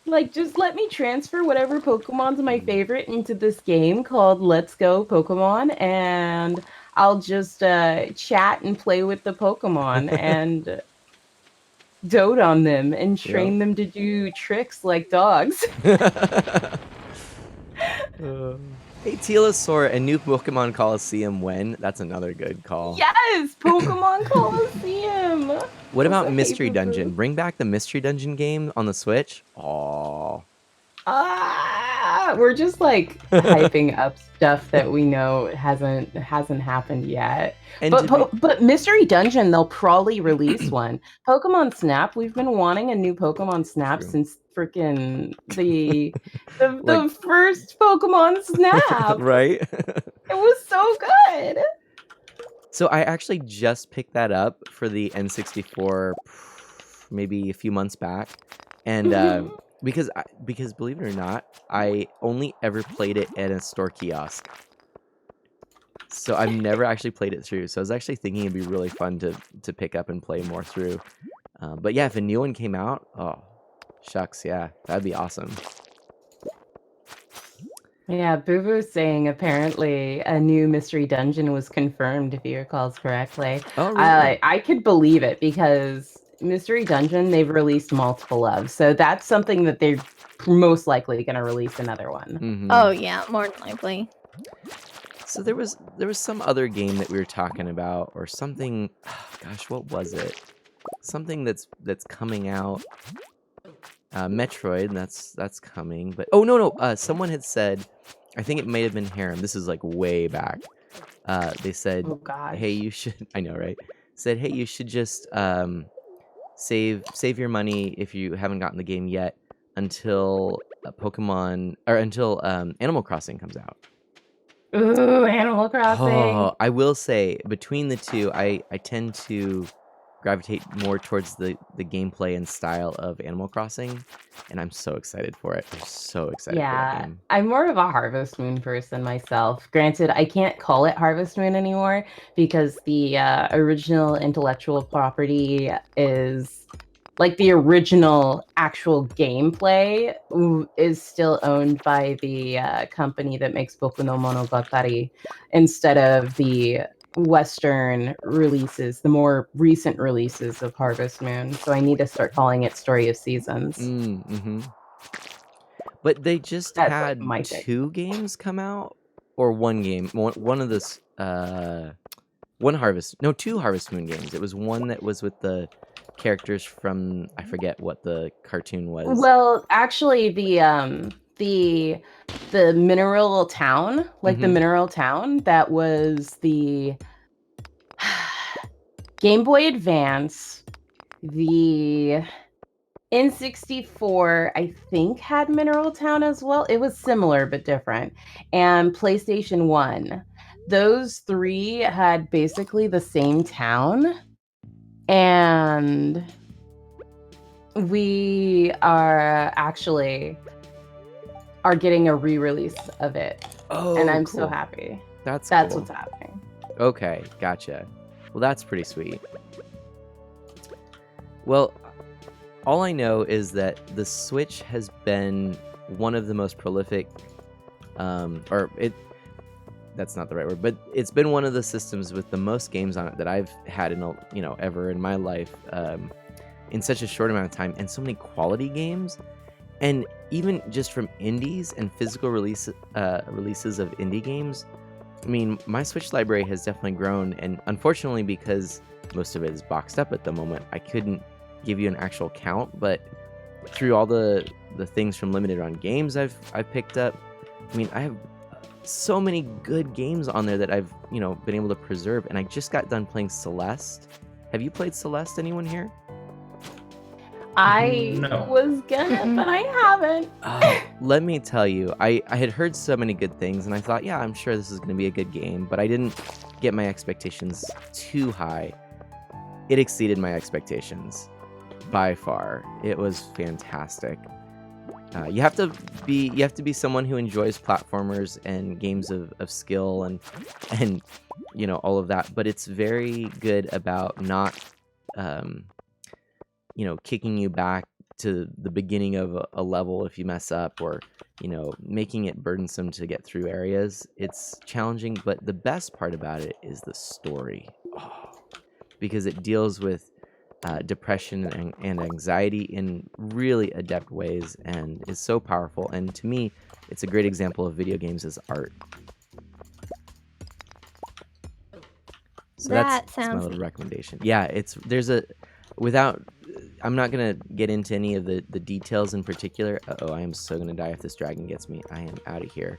Like, just let me transfer whatever Pokemon's my favorite into this game called Let's Go Pokemon, and I'll just chat and play with the Pokemon and dote on them and Yep. train them to do tricks like dogs. Hey, Telosaur, a new Pokemon Coliseum when? That's another good call. Yes, Pokemon Coliseum. What about Also, Mystery hey, Dungeon? boo-boo. Bring back the Mystery Dungeon game on the Switch? Aw. We're just like hyping up stuff that we know hasn't happened yet. And But Mystery Dungeon, they'll probably release one. Pokemon Snap, we've been wanting a new Pokemon Snap True. since freaking the Like- first Pokemon Snap. right? It was so good. So I actually just picked that up for the N64 maybe a few months back. And because believe it or not, I only ever played it at a store kiosk. So I've never actually played it through. So I was actually thinking it'd be really fun to pick up and play more through. But yeah, if a new one came out, oh, shucks, yeah, that'd be awesome. Yeah, Boo Boo's saying apparently a new Mystery Dungeon was confirmed, if he recalls correctly. Oh, really? I could believe it because Mystery Dungeon they've released multiple of, so that's something that they're most likely going to release another one. Mhm. Oh, yeah, more than likely. So there was some other game that we were talking about, or something. Gosh, what was it? Something that's coming out. Metroid, that's coming. But oh no, someone had said, I think it may have been Harem. This is like way back. They said, Oh gosh. hey, you should. I know, right? Said, hey, you should just save your money if you haven't gotten the game yet until Pokemon or until Animal Crossing comes out. Ooh, Animal Crossing. Oh, I will say between the two, I tend to gravitate more towards the gameplay and style of Animal Crossing, and I'm so excited for it. I'm so excited for that Yeah, game. I'm more of a Harvest Moon person myself. Granted, I can't call it Harvest Moon anymore because the original intellectual property is like the original actual gameplay is still owned by the company that makes Boku no Monogatari instead of the Western releases, the more recent releases of Harvest Moon. So I need to start calling it Story of Seasons. Mm-hmm. But they just That's had like my take. 2 games come out, or one game. One of this, two Harvest Moon games. It was one that was with the characters from, I forget what the cartoon was. Well, actually, the mineral town, like the Mhm. mineral town, that was the Game Boy Advance. The N64, I think, had Mineral Town as well. It was similar but different. And PlayStation 1. Those 3 had basically the same town. And we are getting a re-release of it. Oh, And I'm cool. so happy. That's That's cool. what's happening. Okay, gotcha. Well, that's pretty sweet. Well, all I know is that the Switch has been one of the most prolific, that's not the right word, but it's been one of the systems with the most games on it that I've had ever in my life, in such a short amount of time, and so many quality games. And even just from indies and physical releases of indie games, I mean, my Switch library has definitely grown, and unfortunately, because most of it is boxed up at the moment, I couldn't give you an actual count. But through all the things from Limited Run Games I've picked up, I mean, I have so many good games on there that I've, been able to preserve. And I just got done playing Celeste. Have you played Celeste, anyone here? I No. was gonna, but I haven't. Let me tell you, I had heard so many good things, and I thought, yeah, I'm sure this is going to be a good game, but I didn't get my expectations too high. It exceeded my expectations by far. It was fantastic. You have to be someone who enjoys platformers and games of skill and all of that, but it's very good about not kicking you back to the beginning of a level if you mess up, or making it burdensome to get through areas. It's challenging, but the best part about it is the story. Because it deals with depression and anxiety in really adept ways, and is so powerful. And to me, it's a great example of video games as art. So that's my sounds little neat. recommendation. Yeah, I'm not gonna get into any of the details in particular. I am so gonna die if this dragon gets me. I am out of here.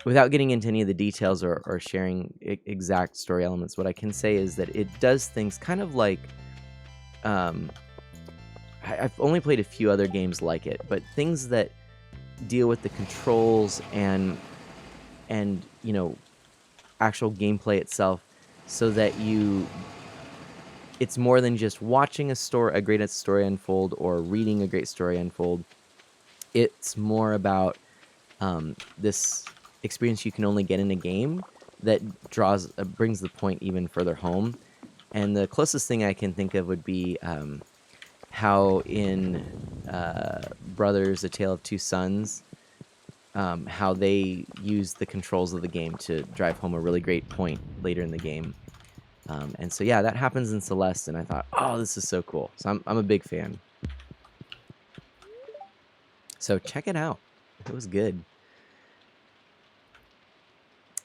Without getting into any of the details or sharing exact story elements, what I can say is that it does things kind of like, I've only played a few other games like it, but things that deal with the controls and actual gameplay itself, so that it's more than just watching a great story unfold or reading a great story unfold. It's more about this experience you can only get in a game that brings the point even further home. And the closest thing I can think of would be how in Brothers: A Tale of Two Sons, how they use the controls of the game to drive home a really great point later in the game. And so yeah, that happens in Celeste, and I thought, oh, this is so cool. So I'm a big fan. So check it out. It was good.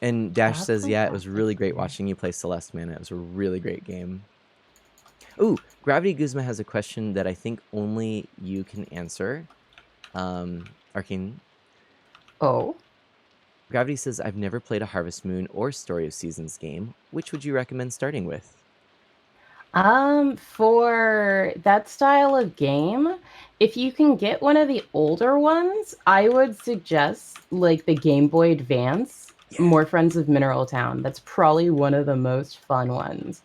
And Dash That's says, yeah, it was fantastic really to great hear. watching you play Celeste, man. It was a really great game. Ooh, Gravity Guzma has a question that I think only you can answer. Arcane. Oh. Gravity says, I've never played a Harvest Moon or Story of Seasons game. Which would you recommend starting with? For that style of game, if you can get one of the older ones, I would suggest like the Game Boy Advance, More Friends of Mineral Town. That's probably one of the most fun ones.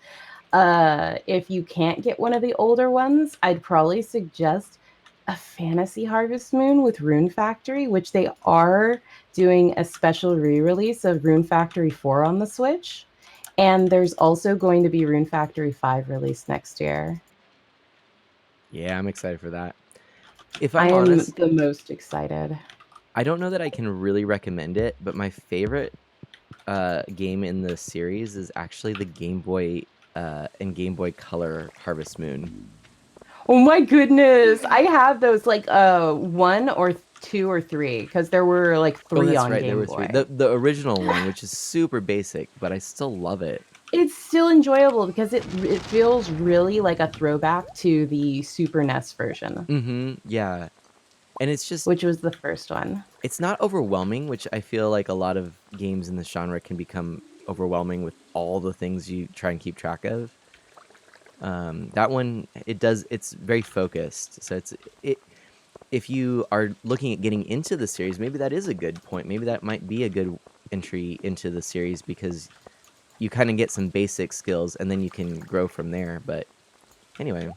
If you can't get one of the older ones, I'd probably suggest a Fantasy Harvest Moon with Rune Factory, which they are doing a special re-release of Rune Factory 4 on the Switch. And there's also going to be Rune Factory 5 released next year. Yeah, I'm excited for that. If I I'm am honest, the most excited. I don't know that I can really recommend it, but my favorite game in the series is actually the Game Boy and Game Boy Color Harvest Moon. Oh my goodness. I have those like 1 or 2 or 3, because there were like 3 that's on right. Game There were Boy. 3. The original one, which is super basic, but I still love it. It's still enjoyable because it feels really like a throwback to the Super NES version. Mm-hmm. Yeah. And it's just, which was the first one. It's not overwhelming, which I feel like a lot of games in this genre can become overwhelming with all the things you try and keep track of. That one, it's very focused. So if you are looking at getting into the series, maybe that is a good point. Maybe that might be a good entry into the series, because you kind of get some basic skills and then you can grow from there. But anyway.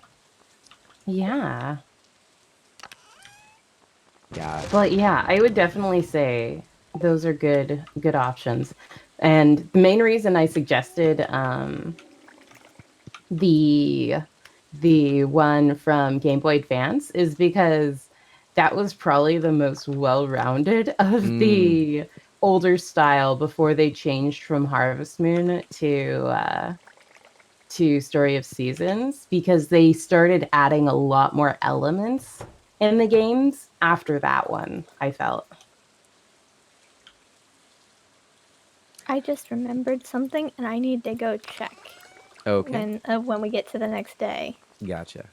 Yeah. Yeah. But yeah, I would definitely say those are good options. And the main reason I suggested the one from Game Boy Advance is because that was probably the most well-rounded of the older style before they changed from Harvest Moon to Story of Seasons, because they started adding a lot more elements in the games after that one, I felt. I just remembered something, and I need to go check. Okay. When we get to the next day. Gotcha.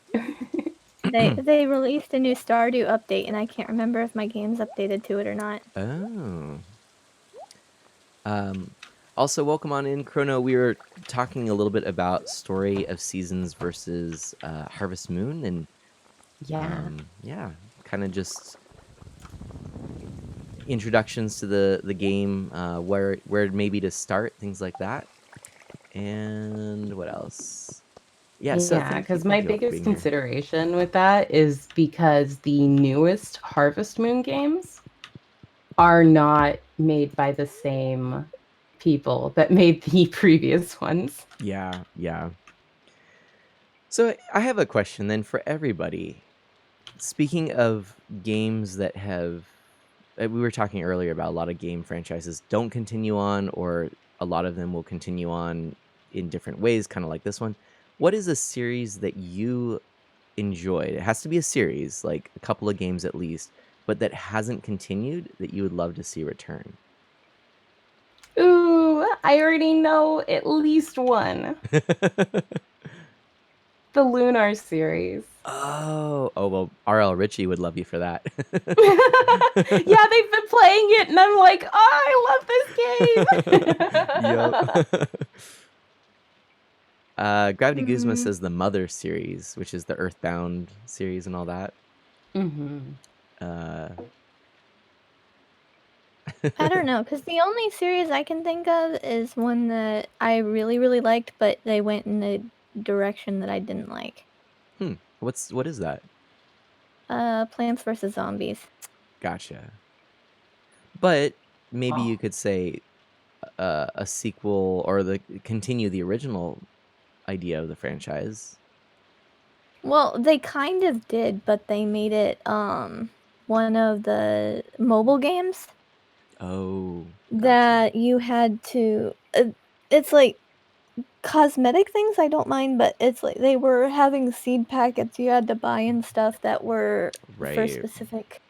They released a new Stardew update, and I can't remember if my game's updated to it or not. Oh. Also, welcome on in, Chrono. We were talking a little bit about Story of Seasons versus Harvest Moon, and Yeah. kind of just introductions to the game, where maybe to start, things like that. And what else? Yeah, so Yeah, thank because my you all for biggest being here. consideration with that is because the newest Harvest Moon games are not made by the same people that made the previous ones. Yeah. So I have a question then for everybody. Speaking of games that have, we were talking earlier about a lot of game franchises don't continue on, or a lot of them will continue on in different ways, kind of like this one. What is a series that you enjoyed? It has to be a series, like a couple of games at least, but that hasn't continued that you would love to see return. Ooh, I already know at least one. The Lunar series. Oh, well, R.L. Ritchie would love you for that. Yeah, they've been playing it, and I'm like, oh, I love this game. Yup. Gravity Guzma says the Mother series, which is the Earthbound series and all that. I don't know, because the only series I can think of is one that I really, really liked, but they went in a direction that I didn't like. What is that? Plants vs. Zombies. Gotcha. But maybe Oh. you could say a sequel or continue the original idea of the franchise. Well, they kind of did, but they made it one of the mobile games Oh, gotcha. that you had to. It's like cosmetic things I don't mind, but it's like they were having seed packets you had to buy and stuff that were for Right. specific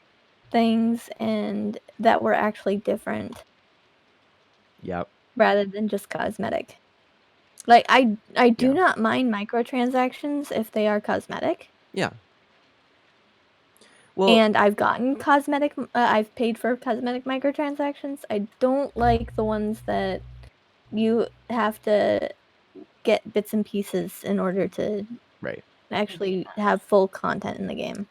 things and that were actually different Yep. rather than just cosmetic. Like I do Yeah. not mind microtransactions if they are cosmetic. Yeah. Well, And I've gotten cosmetic. I've paid for cosmetic microtransactions. I don't like the ones that you have to get bits and pieces in order to right. actually have full content in the game.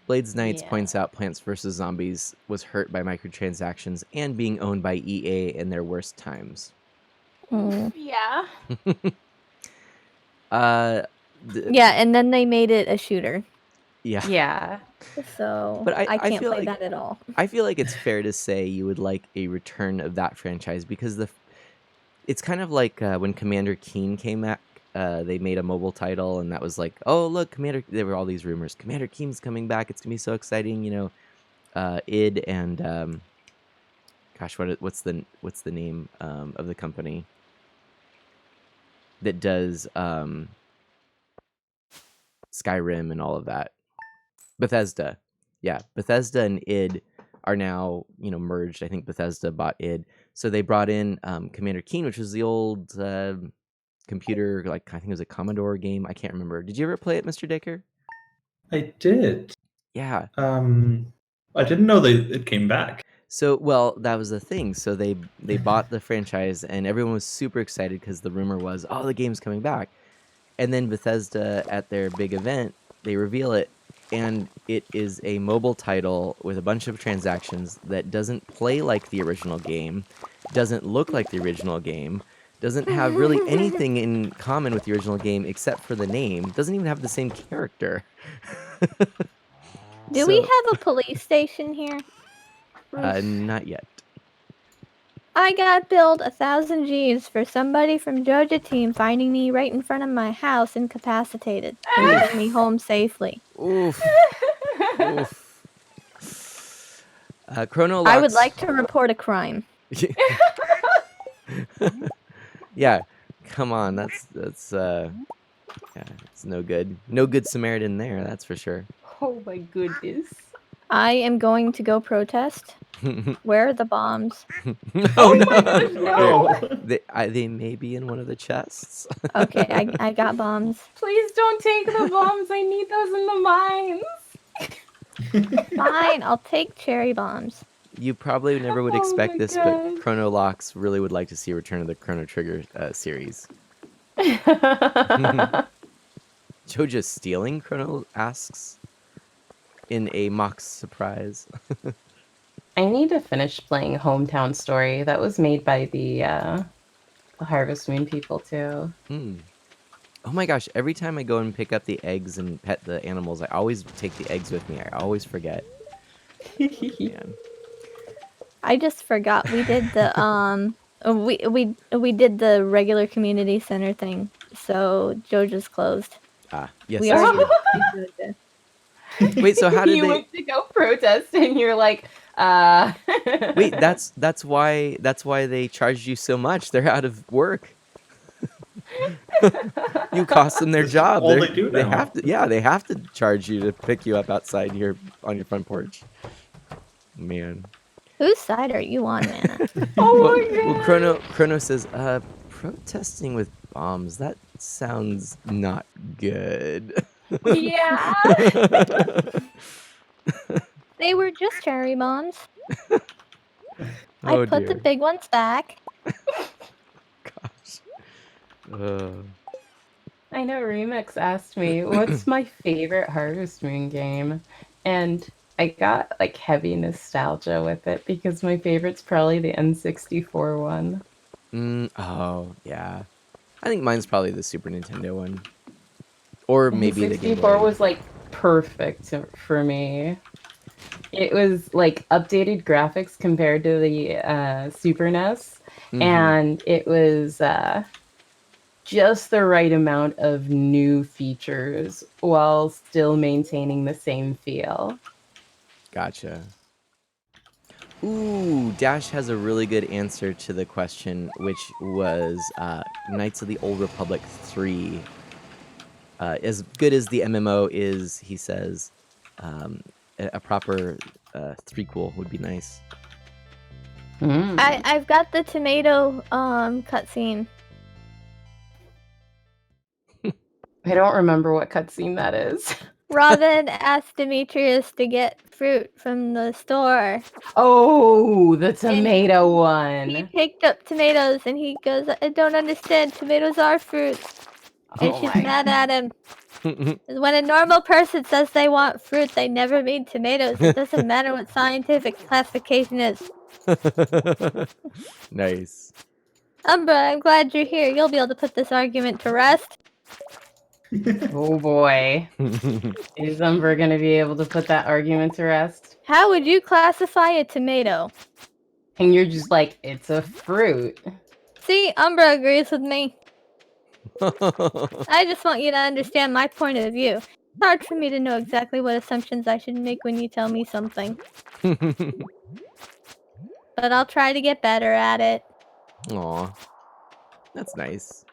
Blades Knights Yeah. points out Plants vs. Zombies was hurt by microtransactions and being owned by EA in their worst times. Yeah. Yeah, and then they made it a shooter. Yeah. Yeah. So But I can't feel play like that at all. I feel like it's fair to say you would like a return of that franchise because it's kind of like when Commander Keen came back. They made a mobile title, and that was like, oh look, Commander. There were all these rumors. Commander Keen's coming back. It's gonna be so exciting, you know. id and gosh, what's the name of the company that does Skyrim and all of that? Bethesda. Yeah, Bethesda and id are now, you know, merged. I think Bethesda bought id, so they brought in Commander Keen, which was the old computer, like I think it was a Commodore game. I can't remember. Did you ever play it, Mr. Dacre? I did. Yeah. I didn't know it came back. So, well, that was the thing. So they bought the franchise, and everyone was super excited because the rumor was, oh, the game's coming back. And then Bethesda, at their big event, they reveal it, and it is a mobile title with a bunch of transactions that doesn't play like the original game, doesn't look like the original game, doesn't have really anything in common with the original game except for the name, doesn't even have the same character. Do we have a police station here? Not yet. I got billed 1,000 G's for somebody from Georgia team finding me right in front of my house incapacitated and getting me home safely. Oof. Oof. Chronolox. I would like to report a crime. Yeah, come on, that's yeah, it's no good. No good Samaritan there, that's for sure. Oh my goodness. I am going to go protest. Where are the bombs? Oh no! my gosh, no! They may be in one of the chests. Okay, I got bombs. Please don't take the bombs. I need those in the mines. Fine, I'll take cherry bombs. You probably never would Oh expect my this, gosh. but Chrono Locks really would like to see Return of the Chrono Trigger series. Joja stealing? Chrono asks in a mock surprise. I need to finish playing Hometown Story. That was made by the Harvest Moon people too. Oh my gosh, every time I go and pick up the eggs and pet the animals, I always take the eggs with me. I always forget. Man. I just forgot we did the we did the regular community center thing. So Joja's closed. Yes. We that's already true. did. Wait, so how did you they went to go protest and you're like, Wait, that's why they charged you so much. They're out of work. You cost them their job. all they do They now. have to, they have to charge you to pick you up outside here on your front porch. Man. Whose side are you on, Mana? Oh Well, my god. Chrono says, protesting with bombs, that sounds not good. Yeah. They were just cherry bombs. Oh I put the dear. big ones back. Gosh. I know Remix asked me, what's my favorite Harvest Moon game? And I got like heavy nostalgia with it because my favorite's probably the N64 one. Oh, yeah. I think mine's probably the Super Nintendo one. Or maybe the Game N64 Boy. was like perfect for me. It was like updated graphics compared to the Super NES, Mhm. and it was just the right amount of new features while still maintaining the same feel. Gotcha. Ooh, Dash has a really good answer to the question, which was Knights of the Old Republic 3. As good as the MMO is, he says, a proper threequel would be nice. I've got the tomato cutscene. I don't remember what cutscene that is. Robin asked Demetrius to get fruit from the store. Oh, the tomato He one. picked up tomatoes and he goes, I don't understand. Tomatoes are fruit. And Oh she's my mad at him. When a normal person says they want fruit, they never mean tomatoes. It doesn't matter what scientific classification is. Nice. Umbra, I'm glad you're here. You'll be able to put this argument to rest. Oh boy. Is Umber gonna be able to put that argument to rest? How would you classify a tomato? And you're just like, it's a fruit. See, Umbra agrees with me. I just want you to understand my point of view. It's hard for me to know exactly what assumptions I should make when you tell me something. But I'll try to get better at it. Aw. That's nice.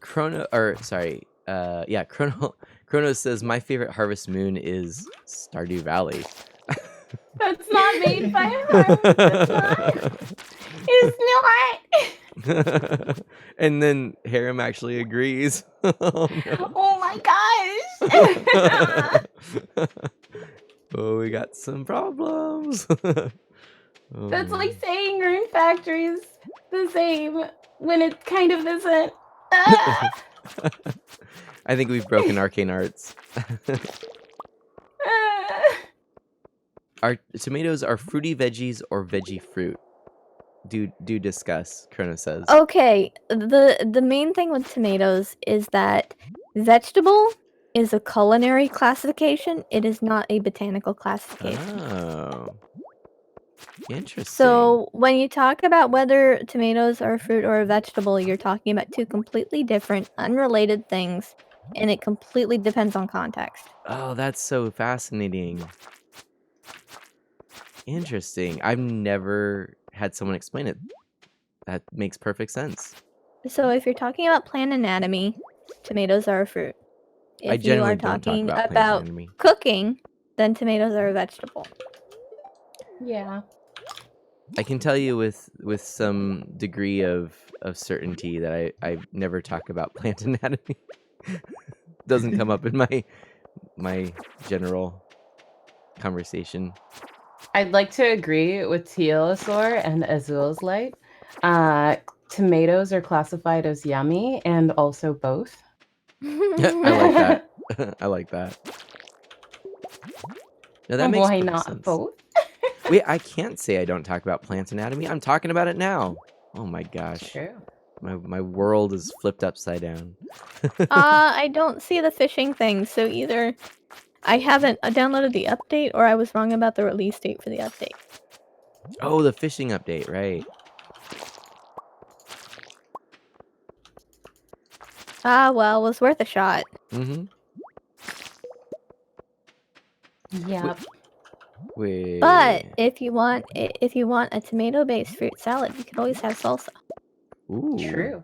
Chrono says my favorite Harvest Moon is Stardew Valley. That's not made by Harvest. It's not. And then Harem actually agrees. Oh, no. Oh my gosh. Oh, we got some problems. Oh, That's man. like saying Rune Factory is the same when it kind of isn't. Ah! I think we've broken Arcane Arts. Ah! Our tomatoes are fruity veggies or veggie fruit. Do discuss, Chrono says. Okay, the main thing with tomatoes is that vegetable is a culinary classification. It is not a botanical classification. Oh. Interesting. So when you talk about whether tomatoes are a fruit or a vegetable, you're talking about two completely different, unrelated things, and it completely depends on context. Oh, that's so fascinating. Interesting. I've never had someone explain it. That makes perfect sense. So if you're talking about plant anatomy, tomatoes are a fruit. I if you generally are don't talk talking about plants about anatomy. cooking, then tomatoes are a vegetable. Yeah. I can tell you with some degree of certainty that I never talk about plant anatomy. Doesn't come up in my general conversation. I'd like to agree with Tealosaur and Azul's Light. Tomatoes are classified as yummy and also both. I like that. I like that. No, that makes Why perfect not sense. both? Wait, I can't say I don't talk about plant anatomy. I'm talking about it now. Oh my gosh. True. My world is flipped upside down. I don't see the fishing thing, so either I haven't downloaded the update or I was wrong about the release date for the update. Oh, the fishing update, right. Well, it was worth a shot. Mm-hmm. Yep. Wait. But if you want a tomato-based fruit salad, you could always have salsa. Ooh. True.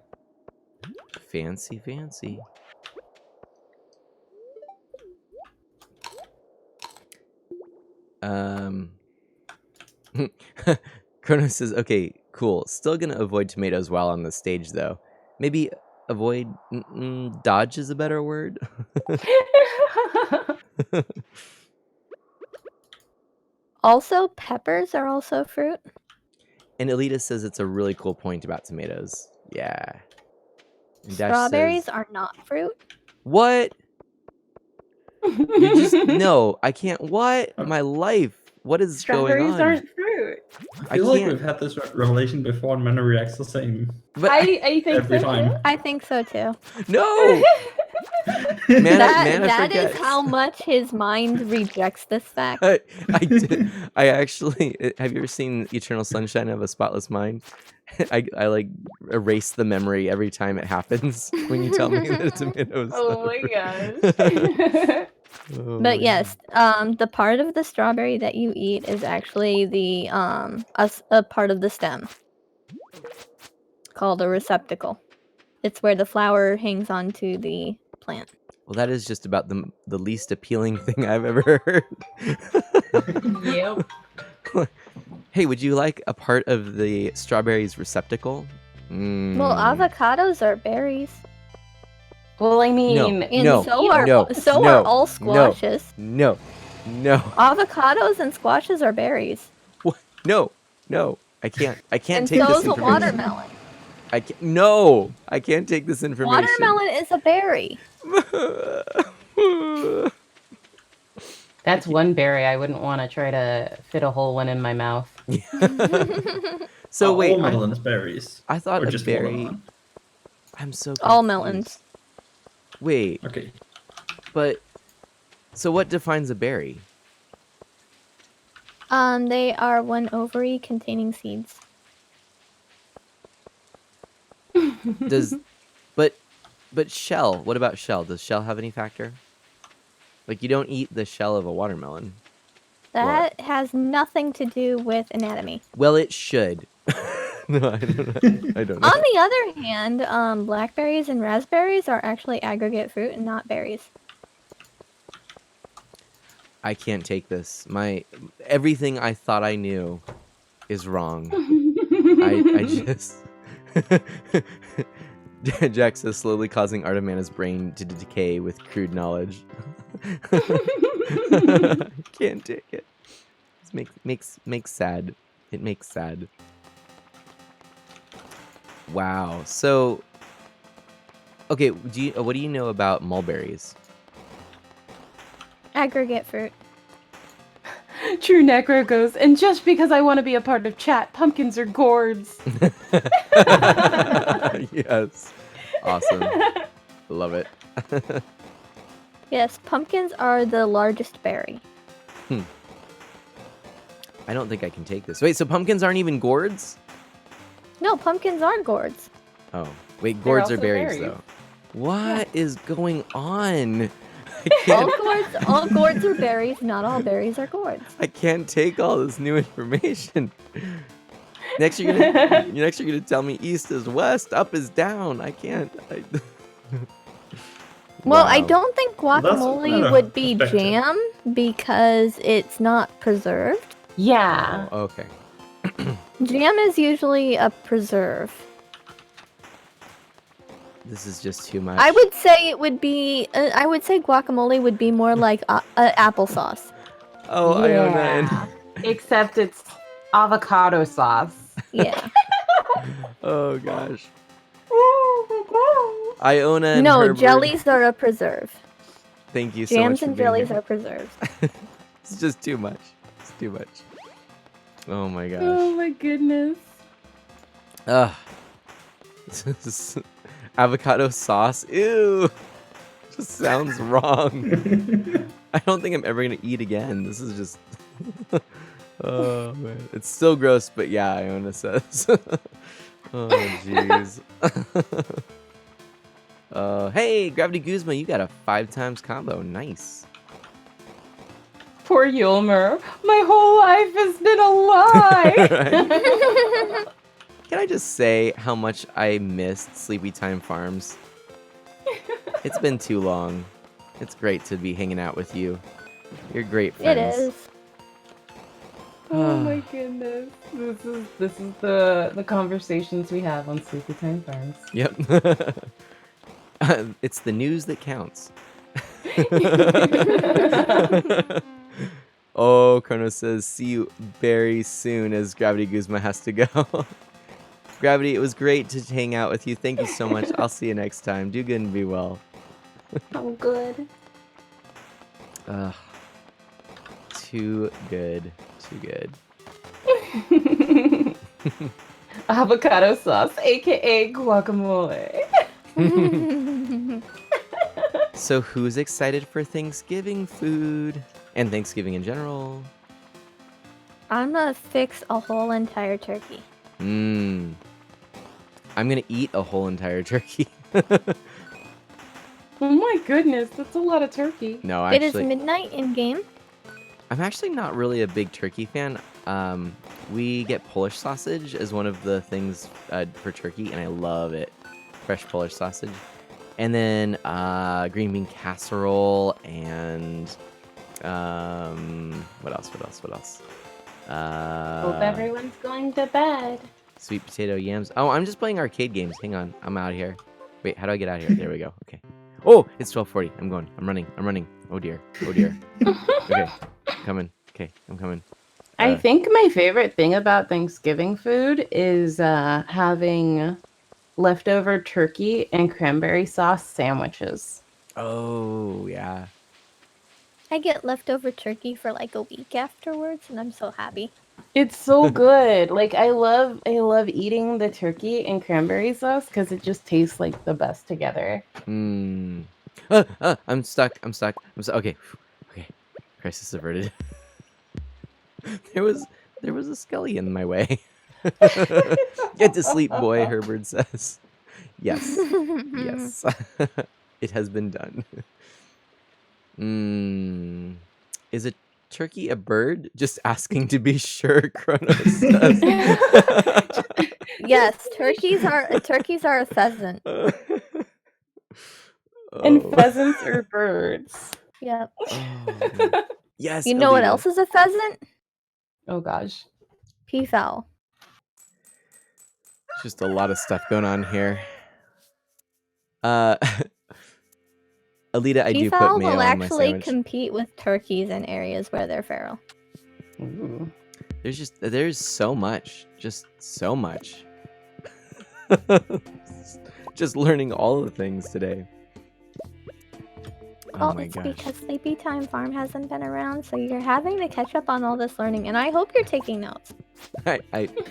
Fancy, fancy. Chronos says, okay, cool. Still gonna avoid tomatoes while on the stage, though. Maybe avoid... dodge is a better word. Also, peppers are also fruit. And Elita says it's a really cool point about tomatoes. Yeah. And Dash Strawberries says, are not fruit. what? You just... No, I can't... What? My life. What is going Strawberries on? aren't fruit. I feel like can't- we've had this revelation before, and Mana reacts the same. But I think Every so time. I think so too. no! too. Mana That is forgets. how much his mind rejects this fact. I actually... Have you ever seen Eternal Sunshine of a Spotless Mind? I like erase the memory every time it happens when you tell me that tomatoes. Oh my gosh. But yes, the part of the strawberry that you eat is actually the a part of the stem called a receptacle. It's where the flower hangs onto the plant. Well, that is just about the least appealing thing I've ever heard. Yep. Hey, would you like a part of the strawberry's receptacle? Well, avocados are berries, Well, I mean, and No, so are no, are all squashes. No. Avocados and squashes are berries, No. I can't and take so this is a information. watermelon. I can't. No, I can't take this information. Watermelon is a berry. that's one berry I wouldn't want to try to fit a whole one in my mouth. So wait, all melons berries. I thought Or a just berry. watermelon. I'm so confused. All melons. Wait, Okay. but so what defines a berry? They are one ovary containing seeds. Does but shell? What about shell? Does shell have any factor? Like you don't eat the shell of a watermelon. That has nothing to do with anatomy. Well, it should. No, I don't know. On the other hand, blackberries and raspberries are actually aggregate fruit and not berries. I can't take this. Everything I thought I knew is wrong. I just Jax is slowly causing Artemana's brain to decay with crude knowledge. I can't take it. It makes sad. It makes sad. Wow. So, okay. What do you know about mulberries? Aggregate fruit. True Necro goes, and just because I want to be a part of chat, pumpkins are gourds. Yes. Awesome. Love it. Yes, pumpkins are the largest berry. I don't think I can take this. Wait, so pumpkins aren't even gourds? No, pumpkins are gourds. Oh, wait, gourds are also berries, berries. though. What is going on? I All can't, gourds are berries. Not all berries are gourds. I can't take all this new information. Next, you're gonna tell me east is west, up is down. I can't. Well, I Wow. don't think Well, that's guacamole another would be perspective. jam because it's not preserved. Yeah. Oh, okay. Jam is usually a preserve. This is just too much. I would say it would be. I would say guacamole would be more like applesauce. Oh, Iona Yeah. Except it's avocado sauce. Yeah. oh gosh. Iona and No, Herbert. jellies are a preserve. Thank you so much Jams for and being jellies here. are preserves. It's just too much. It's too much. Oh my gosh. Oh my goodness. Ugh. This is avocado sauce. Ew. Just sounds wrong. I don't think I'm ever gonna eat again. This is just. Oh man, it's still gross, but yeah, Iona says. Oh jeez. Hey, Gravity Guzma, you got a 5x combo. Nice. Poor Yulmer. My whole life has been a lie. Can I just say how much I missed Sleepy Time Farms? It's been too long. It's great to be hanging out with you. You're great It friends. is. Oh my goodness. This is the conversations we have on Sleepy Time Farms. Yep. It's the news that counts. Oh, Chrono says, see you very soon as Gravity Guzma has to go. Gravity, it was great to hang out with you. Thank you so much. I'll see you next time. Do good and be well. Oh, good. Ugh. Too good. Too good. Avocado sauce, aka guacamole. So who's excited for Thanksgiving food? And Thanksgiving in general? I'm gonna fix a whole entire turkey. I'm gonna eat a whole entire turkey. Oh my goodness, that's a lot of turkey. No, It is actually, midnight in game. I'm actually not really a big turkey fan. We get Polish sausage as one of the things for turkey, and I love it. Fresh Polish sausage. And then green bean casserole and what else? Hope everyone's going to bed. Sweet potato yams. Oh, I'm just playing arcade games. Hang on, I'm out of here. Wait, how do I get out of here? There we go. Okay. Oh, it's 12:40. I'm going. I'm running. Oh dear. Okay, coming. Okay, I'm coming. I think my favorite thing about Thanksgiving food is having leftover turkey and cranberry sauce sandwiches. Oh yeah. I get leftover turkey for like a week afterwards, and I'm so happy. It's so good. Like I love eating the turkey and cranberry sauce because it just tastes like the best together. I'm stuck. Okay. Okay. Crisis averted. There was a skelly in my way. Get to sleep, boy, Herbert says. Yes. Yes. It has been done. Is a turkey a bird? Just asking to be sure, Kronos says. Yes, turkeys are a pheasant. And Oh. pheasants are birds. Yep. Oh, yes. You know what Alita. else is a pheasant? Oh gosh. Peafowl. Just a lot of stuff going on here. Alita, I do put Peafowl mayo will on my actually sandwich. compete with turkeys in areas where they're feral. Ooh. There's so much, just so much. Just learning all the things today. Oh Well, my it's gosh. because Sleepy Time Farm hasn't been around, so you're having to catch up on all this learning, and I hope you're taking notes.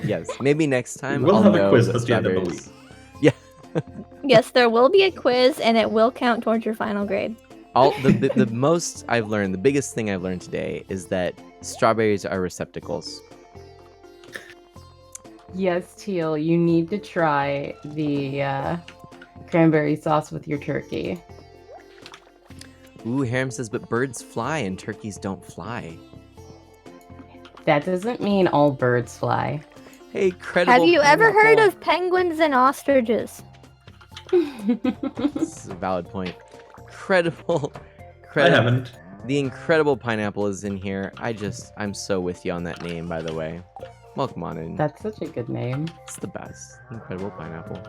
Yes, maybe next time We'll I'll have a know quiz that at the end of the strawberries- Yes, there will be a quiz, and it will count towards your final grade. the most I've learned, the biggest thing I've learned today is that strawberries are receptacles. Yes, Teal, you need to try the cranberry sauce with your turkey. Ooh, Harem says, but birds fly and turkeys don't fly. That doesn't mean all birds fly. Hey, credible. Have you ever heard pineapple. of penguins and ostriches? This is a valid point. incredible, I haven't. the incredible pineapple is in here. I'm so with you on that name, by the way. Welcome on in. That's such a good name. It's the best. Incredible pineapple.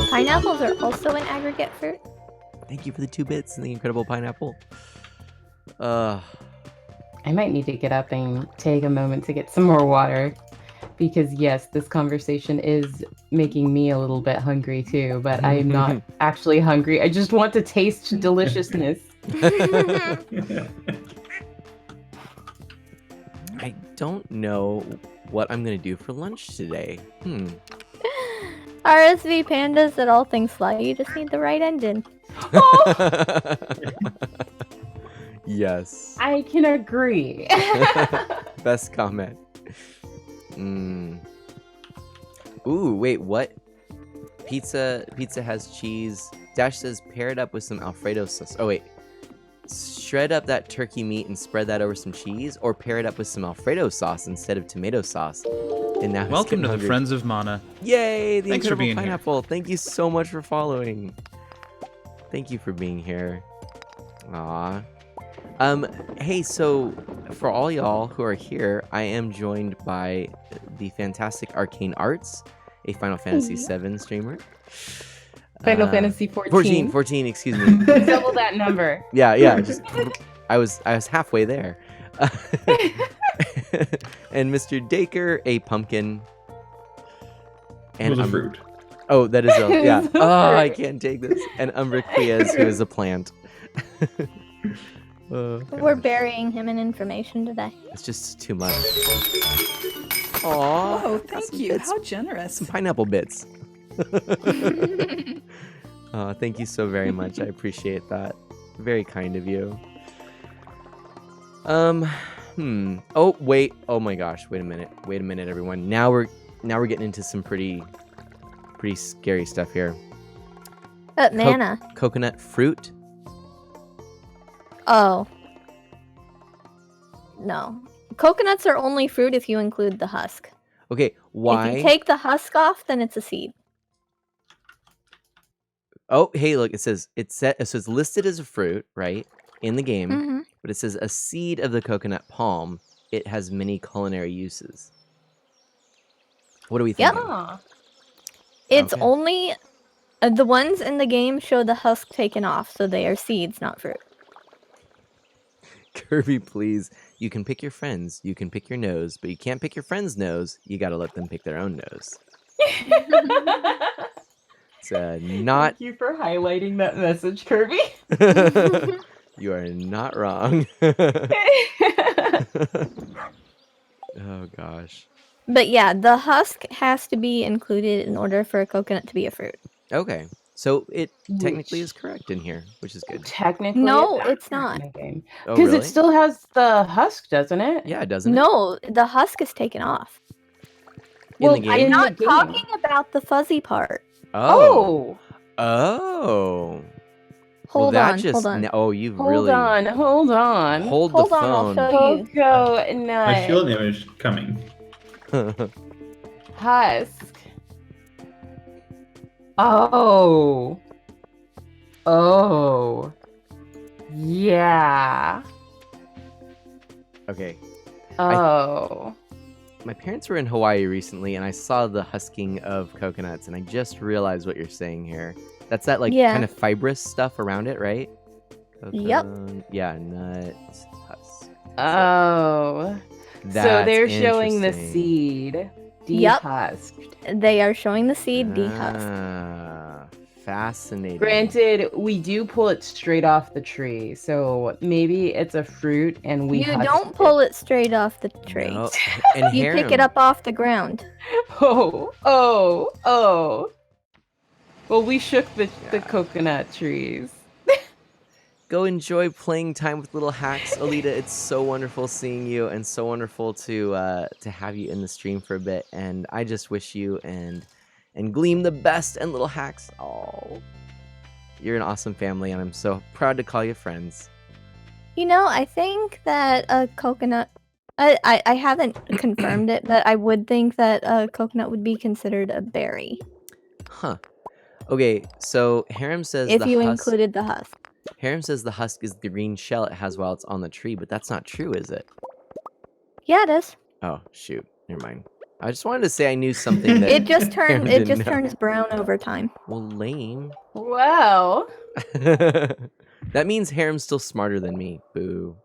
Pineapples are also an aggregate fruit. Thank you for the 2 bits and the incredible pineapple. I might need to get up and take a moment to get some more water. Because yes, this conversation is making me a little bit hungry too, but I am not actually hungry. I just want to taste deliciousness. I don't know what I'm gonna do for lunch today. RSV pandas at all things fly. You just need the right engine. Yes. I can agree. Best comment. Ooh, wait, what? Pizza has cheese. Dash says pair it up with some Alfredo sauce. Oh wait. Shred up that turkey meat and spread that over some cheese, or pair it up with some Alfredo sauce instead of tomato sauce. And now he's Welcome getting to the hungry. Friends of Mana. Yay! The Thanks for incredible being here. pineapple. Thank you so much for following. Thank you for being here. Aw. Hey, so for all y'all who are here, I am joined by the fantastic Arcane Arts, a Final Fantasy VII streamer. Final Fantasy 14. 14, excuse me. Double that number. Yeah, just I was halfway there. And Mr. Dacre, a pumpkin. And Who's a fruit? Oh, that is a yeah. It's a Oh, I fruit. can't take this. And Umbra Quiaz, who is a plant. Oh, We're gosh. burying him in information today. It's just too much. Aw. Oh, got thank some you. bits, How generous. some pineapple bits. Oh, thank you so very much. I appreciate that. Very kind of you. Oh, wait. Oh my gosh. Wait a minute, everyone. Now we're getting into some pretty scary stuff here. But mana. Coconut fruit. Oh. No. Coconuts are only fruit if you include the husk. Okay, why? If you take the husk off, then it's a seed. Oh, hey, look, it says so it's listed as a fruit, right, in the game, Mm-hmm. but it says a seed of the coconut palm. It has many culinary uses. What do we think? Yep. Aw. It's Okay. only the ones in the game show the husk taken off, so they are seeds, not fruit. Kirby, please. You can pick your friends, you can pick your nose, but you can't pick your friend's nose. You got to let them pick their own nose. It's not. Thank you for highlighting that message, Kirby. You are not wrong. Oh gosh. But yeah, the husk has to be included in order for a coconut to be a fruit. Okay, so it technically Which- is correct in here, which is good. Technically, No, it's it's not. in the game. Oh, Because really? it still has the husk, doesn't it? Yeah, doesn't it? No, the husk is taken off. In the well, game. in I'm the not game. talking about the fuzzy part. Oh. Oh, Oh. Hold that on, just, hold on. Oh, you hold really on. hold the Hold on, I'll phone. show you. Coco nut. I feel the image coming. Husk. Oh. Oh. Yeah. Okay. Oh. My parents were in Hawaii recently, and I saw the husking of coconuts, and I just realized what you're saying here. That's that like Yeah. kind of fibrous stuff around it, right? Yep. Yeah, nuts, husk. Oh. So That's they're showing the interesting. seed Yep. dehusked. They are showing the seed dehusked. Ah, fascinating. Granted, we do pull it straight off the tree, so maybe it's a fruit and we You husk don't pull it straight off the tree. No. And You pick it harem. up off the ground. Oh. Well, we shook the Yeah. coconut trees. Go enjoy playing time with little hacks, Alita. It's so wonderful seeing you, and so wonderful to have you in the stream for a bit. And I just wish you and Gleam the best, and little hacks. Oh, you're an awesome family, and I'm so proud to call you friends. You know, I think that a coconut. I haven't confirmed it, but I would think that a coconut would be considered a berry. Huh. Okay, so Harem says if the you husk. included the husk. Harem says the husk is the green shell it has while it's on the tree, but that's not true, is it? Yeah, it is. Oh shoot, never mind. I just wanted to say I knew something that It just Harem turns. It didn't just know. turns brown over time. Well, lame. Wow. That means Harem's still smarter than me. Boo.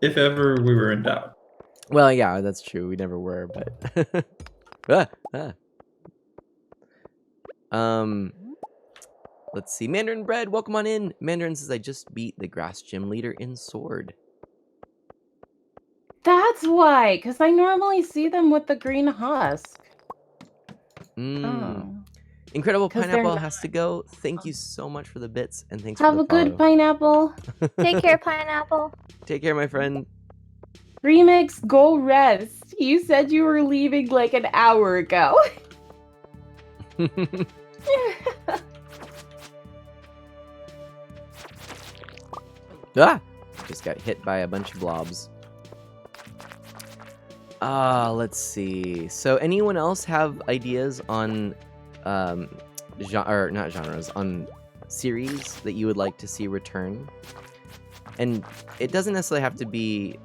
If ever we were in doubt. Well, yeah, that's true. We never were, but let's see. Mandarin Bread, welcome on in. Mandarin says I just beat the grass gym leader in Sword. That's why, because I normally see them with the green husk. Oh. Incredible 'Cause they're Pineapple not. has to go. Thank you so much for the bits and thanks Have for the a good follow. pineapple. Take care, pineapple. Take care, my friend. Remix, go rest. You said you were leaving like an hour ago. Ah! Just got hit by a bunch of blobs. Let's see. So anyone else have ideas on or not genres, on series that you would like to see return? And it doesn't necessarily have to be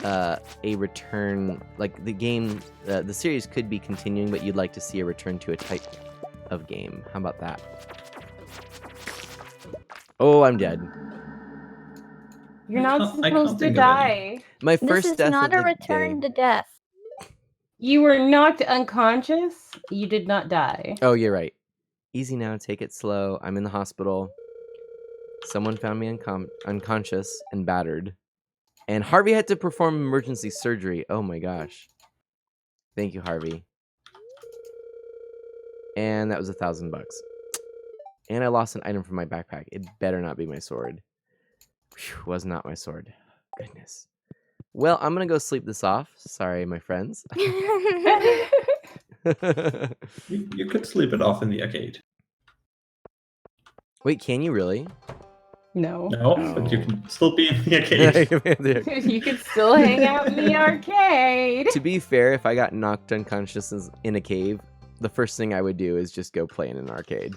a return, like the game, the series could be continuing, but you'd like to see a return to a type of game. How about that? Oh, I'm dead. You're I not can't supposed to think of any. die. My This first is death not of a the return day. to death. You were knocked unconscious. You did not die. Oh, you're right. Easy now, take it slow. I'm in the hospital. Someone found me unconscious and battered. And Harvey had to perform emergency surgery. Oh my gosh. Thank you, Harvey. And that was $1,000. And I lost an item from my backpack. It better not be my sword. Whew, was not my sword. Goodness. Well, I'm gonna go sleep this off. Sorry, my friends. You could sleep it off in the arcade. Wait, can you really? No. No, but you can still be in the arcade. You could still hang out in the arcade. To be fair, if I got knocked unconscious in a cave, the first thing I would do is just go play in an arcade.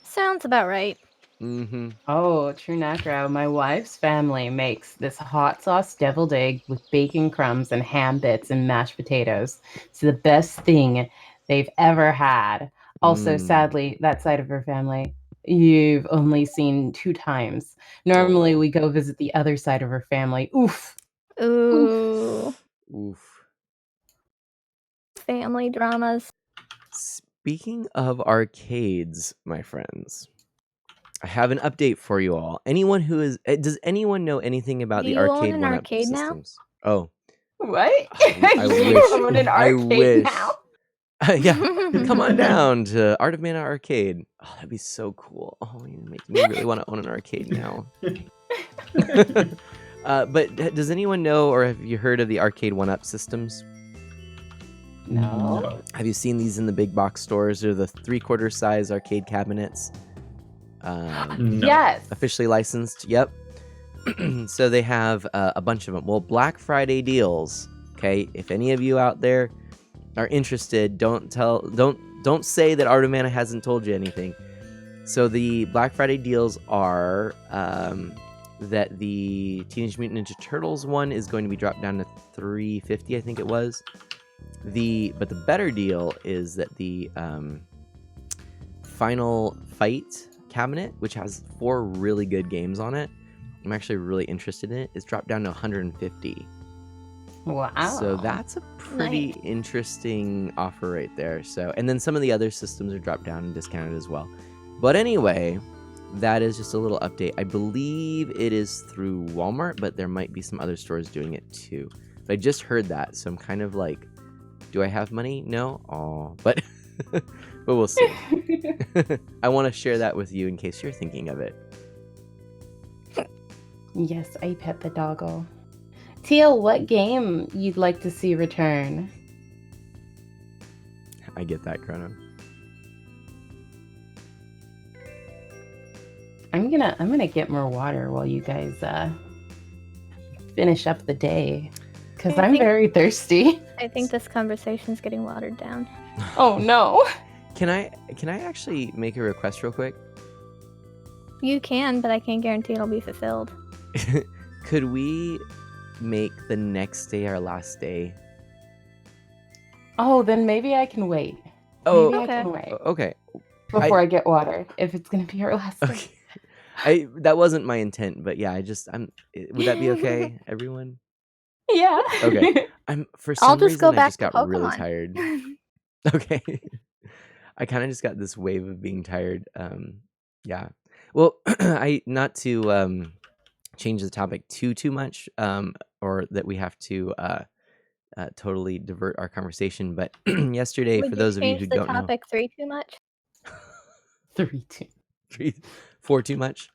Sounds about right. Mm-hmm. Oh, true Necro. My wife's family makes this hot sauce deviled egg with bacon crumbs and ham bits and mashed potatoes. It's the best thing they've ever had. Also, sadly, that side of her family, you've only seen 2 times. Normally, we go visit the other side of her family. Oof. Ooh. Oof. Family dramas. Speaking of arcades, my friends, I have an update for you all. Anyone who is does anyone know anything about Do the you own arcade an one-up arcade now? systems? Oh, What? I You wish. own an I arcade wish. now? Yeah, come on down to Art of Mana Arcade. Oh, that'd be so cool. Oh, you make me really want to own an arcade now. But does anyone know, or have you heard of the arcade one-up systems? No. Have you seen these in the big box stores? They're the 3/4 size arcade cabinets. No. Yes. Officially licensed. Yep. So they have a bunch of them. Well, Black Friday deals. Okay, if any of you out there are interested, don't say that Art of Mana hasn't told you anything. So the Black Friday deals are that the Teenage Mutant Ninja Turtles one is going to be dropped down to $350, I think it was. But the better deal is that the Final Fight cabinet, which has 4 really good games on it, I'm actually really interested in it, is dropped down to $150. Wow. So that's a pretty Nice. interesting offer right there. So, and then some of the other systems are dropped down and discounted as well. But anyway, that is just a little update. I believe it is through Walmart, but there might be some other stores doing it too. But I just heard that, so I'm kind of like, do I have money? No? Oh, but but we'll see. I want to share that with you in case you're thinking of it. Yes, I pet the doggo. Teal, what game you'd like to see return? I get that, Chrono. I'm gonna get more water while you guys finish up the day, because I I'm think- very thirsty. I think this conversation's getting watered down. Oh no. Can I actually make a request real quick? You can, but I can't guarantee it'll be fulfilled. Could we make the next day our last day? Oh, then maybe I can wait. Oh, Maybe I Okay. can wait okay. before I get water. If it's gonna be our last day. Okay. That wasn't my intent, but yeah, would that be okay, everyone? Yeah. Okay. For some I'll just reason go I back just to got really Pokemon. tired. Okay. I kind of just got this wave of being tired. Yeah. Well, I not to change the topic too much, or that we have to totally divert our conversation. But yesterday, Would for you those of you change who the don't know, topic 3 too much? 3, 2. 4 too much.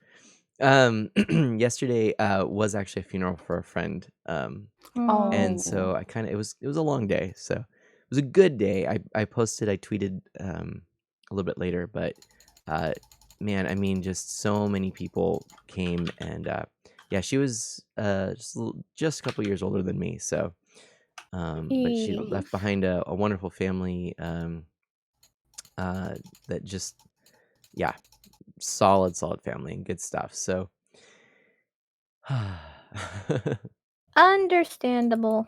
Yesterday was actually a funeral for a friend. Oh. And so it was a long day, so it was a good day. I tweeted a little bit later, but man, I mean, just so many people came, and yeah, she was just a couple years older than me, so but she Eesh. left behind a wonderful family, that just, yeah, solid family and good stuff. So Understandable.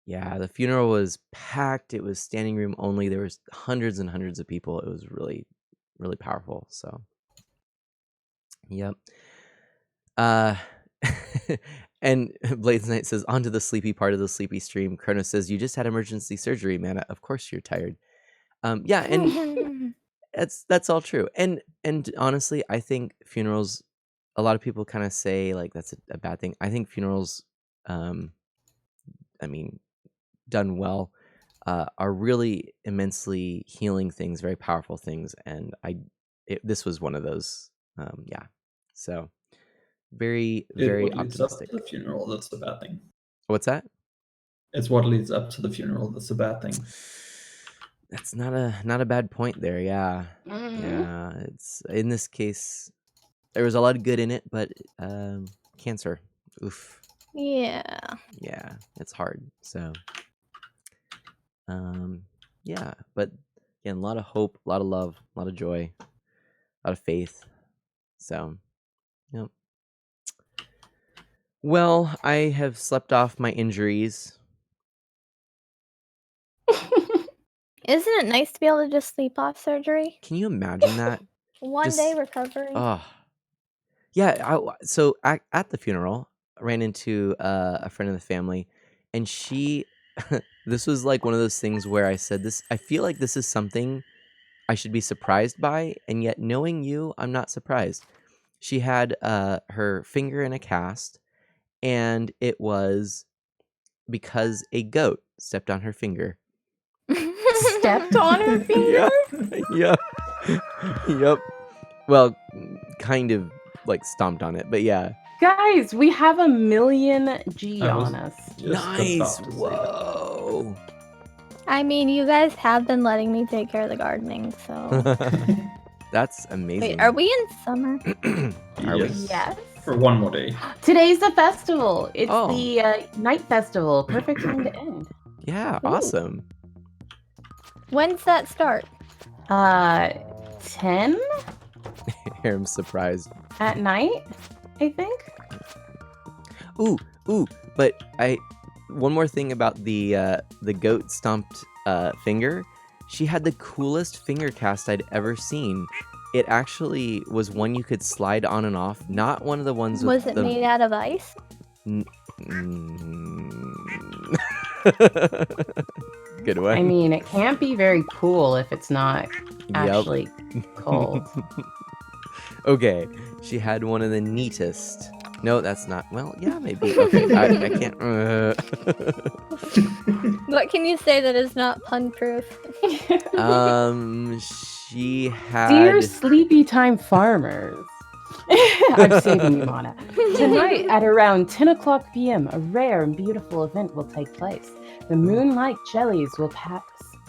Yeah, the funeral was packed. It was standing room only. There was hundreds and hundreds of people. It was really, really powerful. So, yep. And Blades Knight says, on to the sleepy part of the sleepy stream. Kronos says, you just had emergency surgery, Mana. Of course you're tired. Yeah, and that's all true. And honestly, I think funerals, a lot of people kind of say like that's a bad thing. I think funerals, I mean, done well, are really immensely healing things, very powerful things, and this was one of those. Yeah, so very very What leads up optimistic. to the funeral, that's the bad thing. What's that? It's what leads up to the funeral that's the bad thing. That's not a bad point there. Yeah, Mm. yeah. It's in this case, there was a lot of good in it, but cancer. Oof. Yeah. Yeah, it's hard. So, yeah, but again, a lot of hope, a lot of love, a lot of joy, a lot of faith. So, yep. Well, I have slept off my injuries. Isn't it nice to be able to just sleep off surgery? Can you imagine that? One day recovery. Oh, yeah. So at the funeral, I ran into a friend of the family, and she. This was like one of those things where I said, "This. I feel like this is something I should be surprised by, and yet knowing you, I'm not surprised." She had her finger in a cast, and it was because a goat stepped on her finger. Stepped on her finger? Yep. Yep. Well, kind of like stomped on it, but yeah. Guys, we have 1,000,000 G I was on us. just about Nice. to say that. Whoa. I mean, you guys have been letting me take care of the gardening, so. That's amazing. Wait, are we in summer? Are we? Yes. Yes. For one more day. Today's the festival. It's Oh. the night festival. Perfect time to end. Yeah, Ooh. awesome. When's that start? 10 I'm surprised. at night, I think. Ooh, but one more thing about the goat stomped finger. She had the coolest finger cast I'd ever seen. It actually was one you could slide on and off, not one of the ones with Was it the made out of ice? Good one. I mean, it can't be very cool if it's not Yep. actually cold. Okay, she had one of the neatest. No, that's not. Well, yeah, maybe. Okay, I can't. What can you say that is not pun proof? She had. Dear sleepy time farmers. I'm saving you, Mana. Tonight at around 10 o'clock p.m., a rare and beautiful event will take place. The Moonlight Jellies will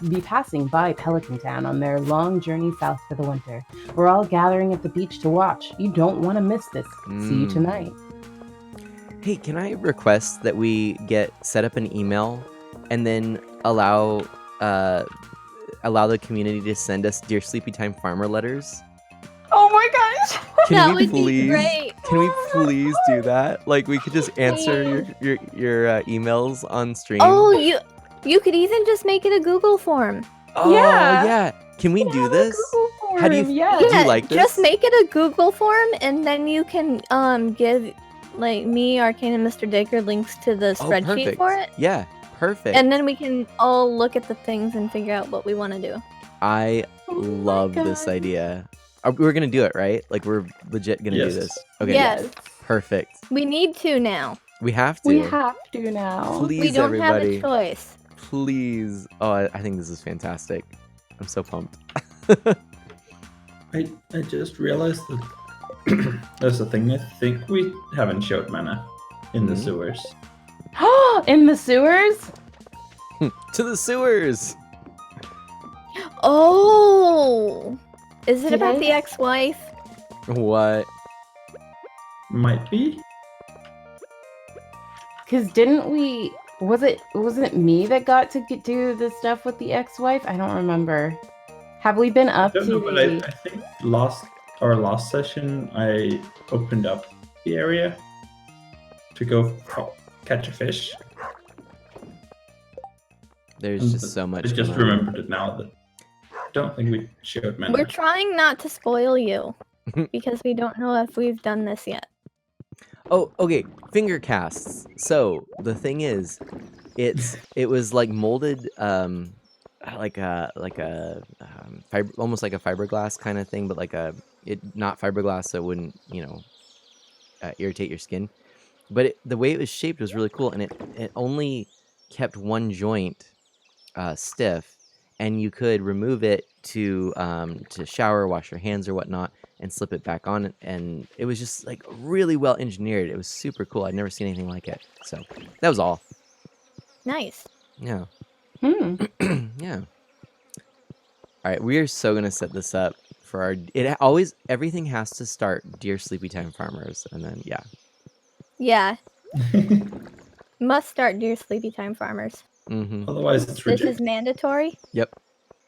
be passing by Pelican Town on their long journey south for the winter. We're all gathering at the beach to watch. You don't want to miss this. See you Mm. tonight. Hey, can I request that we set up an email and then allow the community to send us Dear Sleepy Time Farmer letters? Oh my gosh! That Can we would be please? great. Can we please do that? Like we could just answer your emails on stream. Oh, you could even just make it a Google form. Oh, Yeah. yeah. Can we do this? How do you Yeah. Do you Yeah, like just this? make it a Google form, and then you can give like me, Arcane, and Mr. Digger links to the Oh, spreadsheet perfect. for it, Yeah, perfect. and then we can all look at the things and figure out what we want to do. I Oh my love this God. idea. We're gonna do it, right? Like we're legit gonna do Yes. this. Okay. Yes. Perfect. We need to now. We have to. We have to now. Please, We don't everybody. have a choice. Please. Oh, I think this is fantastic. I'm so pumped. I just realized that there's a thing I think we haven't showed mana in the Mhm. sewers. In the sewers? To the sewers. Oh, is it Did about I- the ex-wife? What? Might be. Because didn't we? Wasn't it me that got to do the stuff with the ex-wife? I don't remember. Have we been I up don't to know, but the? I think last session I opened up the area to go catch a fish. There's just so I much. just going on. remembered it now that I don't think we showed mana. We're trying not to spoil you because we don't know if we've done this yet. Oh, okay. Finger casts. So the thing is, it was like molded, like a almost like a fiberglass kind of thing, but like not fiberglass, so it wouldn't irritate your skin. But the way it was shaped was really cool, and it only kept one joint stiff, and you could remove it to shower, wash your hands or whatnot, and slip it back on, and it was just like really well engineered. It was super cool. I'd never seen anything like it. So that was all. Nice. Yeah. Hmm. Yeah. All right, we are so gonna set this up for our. Everything has to start Dear Sleepy Time Farmers, and then yeah. Yeah, must start Dear Sleepy Time Farmers. Mm-hmm. Otherwise, it's This rejected. is mandatory. Yep.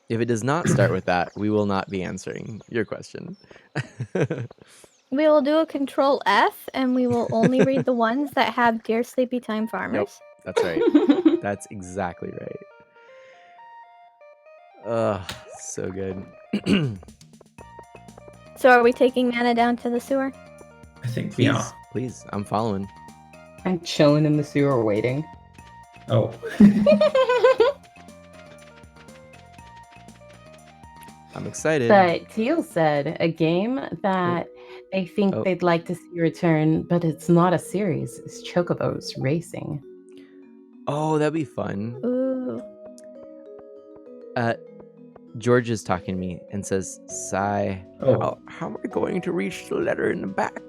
If it does not start with that, we will not be answering your question. We will do a Control F, and we will only read the ones that have Dear Sleepy Time Farmers. That's right. That's exactly right. Ugh, so good. So are we taking mana down to the sewer? I think we Please, are. please, I'm following. I'm chilling in the sewer waiting. Oh, I'm excited. But Teal said a game that they think Oh. they'd like to see return, but it's not a series. It's Chocobos Racing. Oh, that'd be fun. Ooh. George is talking to me and says, "Sai, oh, how am I going to reach the letter in the back?"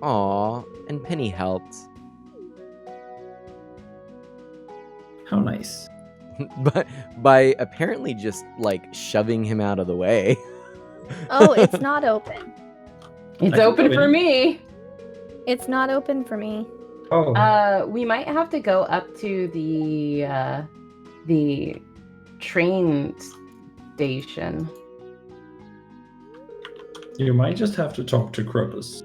Aw, and Penny helped. how nice. But by apparently just like shoving him out of the way. Oh, it's not open. It's I can open go for in. me. It's not open for me. Oh, We might have to go up to the train station. you might just have to talk to Krobus.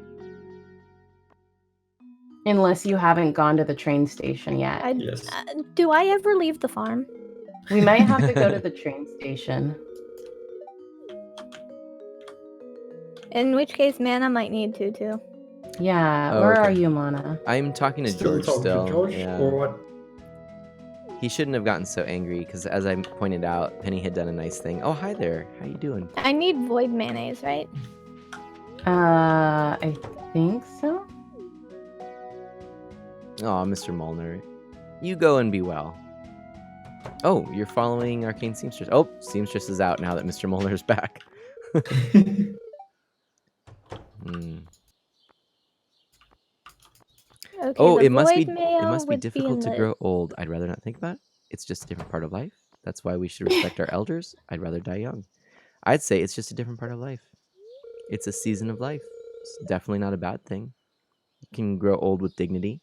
Unless you haven't gone to the train station yet. Yes. Do I ever leave the farm? We might have to go to the train station. In which case, mana might need to too. Yeah, Oh, where okay. are you, Mana? I'm talking to Still George talk still. to George, Yeah. or what? He shouldn't have gotten so angry because, as I pointed out, Penny had done a nice thing. Oh, hi there. How you doing? I need void mayonnaise, right? I think so. Oh, Mr. Molnar. You go and be well. Oh, you're following Arcane Seamstress. Oh, Seamstress is out now that Mr. Molnar's back. Hmm. Okay, Oh, the it must be void mail difficult would to be in the- grow old. I'd rather not think about it. It's just a different part of life. That's why we should respect our elders. I'd rather die young. I'd say it's just a different part of life. It's a season of life. It's definitely not a bad thing. You can grow old with dignity.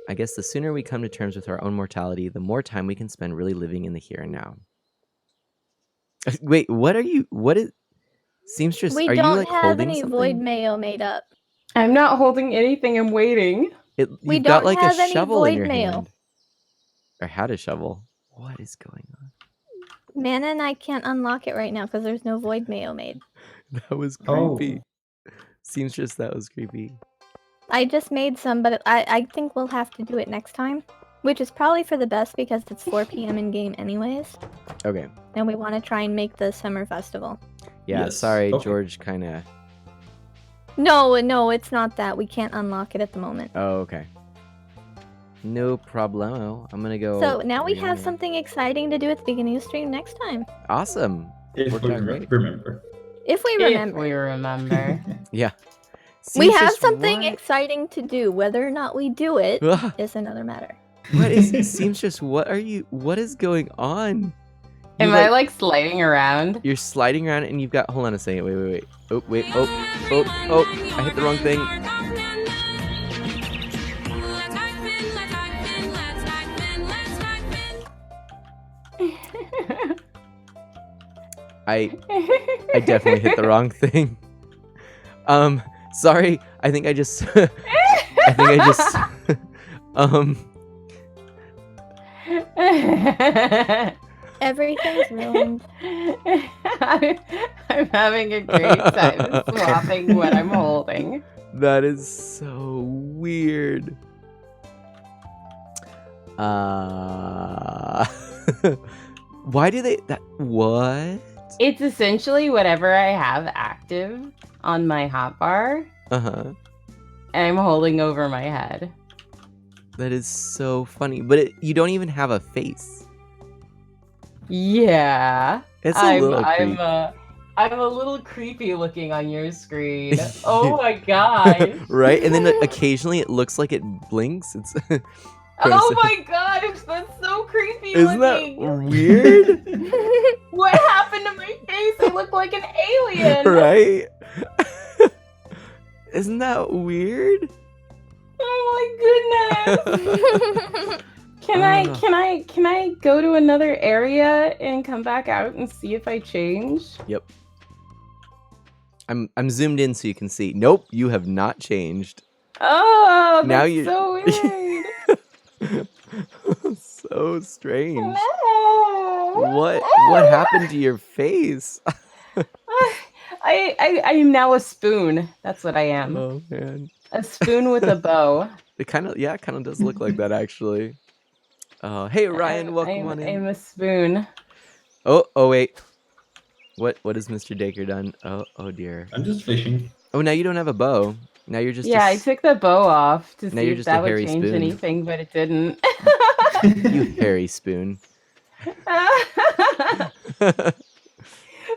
I guess the sooner we come to terms with our own mortality, the more time we can spend really living in the here and now. Wait, what is Seamstress? We Are you don't like have holding any something? void mayo made up. I'm not holding anything. I'm waiting. We You've got don't like a have any shovel in void your mail. hand. Or had a shovel. What is going on? Mana and I can't unlock it right now because there's no void mayo made. That was Oh. creepy. Seamstress, that was creepy. I just made some, but I think we'll have to do it next time. Which is probably for the best because it's 4 p.m. in game anyways. Okay. And we want to try and make the summer festival. Yeah, Yes, sorry, okay. George kind of... No, it's not that. We can't unlock it at the moment. Oh, okay. No problemo. I'm going to go... So now we have reorient. something exciting to do at the beginning of the stream next time. Awesome. If Worked we out great. remember. If we If remember. we remember. Yeah. We have Seamstress, something what? exciting to do. Whether or not we do it Ugh. is another matter. What is Seamstress? What is going on? You, Am I like sliding around? You're sliding around and you've got... Hold on a second. Wait. Oh, wait. Oh. I hit the wrong thing. I definitely hit the wrong thing. Sorry. I think I just... Everything's ruined. I'm having a great time swapping what I'm holding. That is so weird. Why do they... What? It's essentially whatever I have active on my hotbar, Uh-huh. and I'm holding over my head. That is so funny. But you don't even have a face. Yeah. It's a little I'm a little creepy looking on your screen. Oh my gosh. Right? And then occasionally it looks like it blinks. It's Oh my gosh, that's so creepy Isn't looking. that weird? What happened to my face? I look like an alien. Right? Isn't that weird? Oh my goodness. Can I go to another area and come back out and see if I change? Yep. I'm zoomed in so you can see. Nope, you have not changed. Oh, that's Now you- so weird. So strange. No. What happened to your face? I am now a spoon. That's what I am. Oh man. A spoon with a bow. It kind of does look like that actually. Hey Ryan, welcome I'm, on in. I'm a spoon. Oh wait. What has Mr. Dacre done? Oh dear. I'm just fishing. Oh, now you don't have a bow. Now you're just Yeah, I took the bow off to Now see you're if just a that would hairy change spoon. anything, but it didn't. you hairy spoon.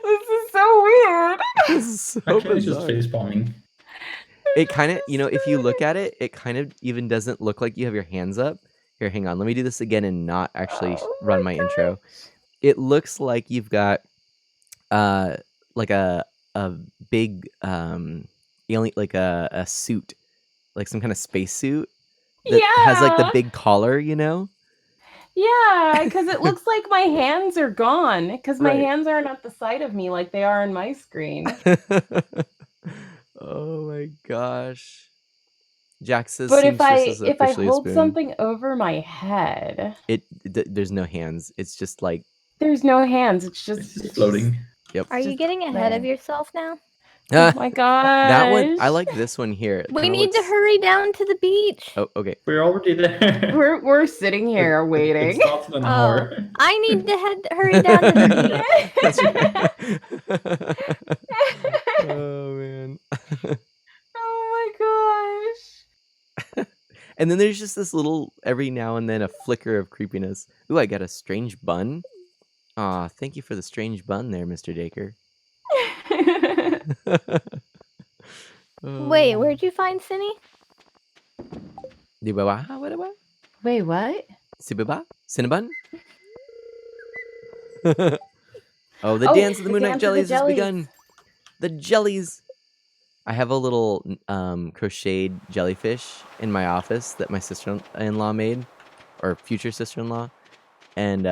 This is so weird. This is so Actually, it's just bizarre. face bombing. It kind of, if you look at it, it kind of even doesn't look like you have your hands up. Here, hang on. Let me do this again and not actually Oh run my my intro. It looks like you've got like a big alien, like a suit, like some kind of space suit that has like the Yeah. big collar, you know? Yeah, because it looks like my hands are gone. Because my Right. hands aren't at the side of me like they are on my screen. Oh my gosh. Jack says But if seamstress is I officially a hold spoon. something over my head, There's no hands. It's just like, there's no hands. It's It's just just floating. Are you just getting ahead of there. yourself now? Oh my gosh. that one, I like this one here. It We kinda need to looks- hurry down to the beach. Oh, okay. We're already there. We're sitting here It waiting. starts in an hour. I need to hurry down to the beach. Oh man. Oh my gosh. And then there's just this little, every now and then, a flicker of creepiness. Ooh, I got a strange bun. Aw, thank you for the strange bun there, Mr. Dacre. Wait, Oh. where'd you find Cinny? Di ba? What? Wait, what? Cinnabon? Cinnabon? Oh, the Oh, dance of the the Moonlight dance of the Jellies has jellies. begun. The jellies. I have a little crocheted jellyfish in my office that my sister-in-law made, or future sister-in-law, and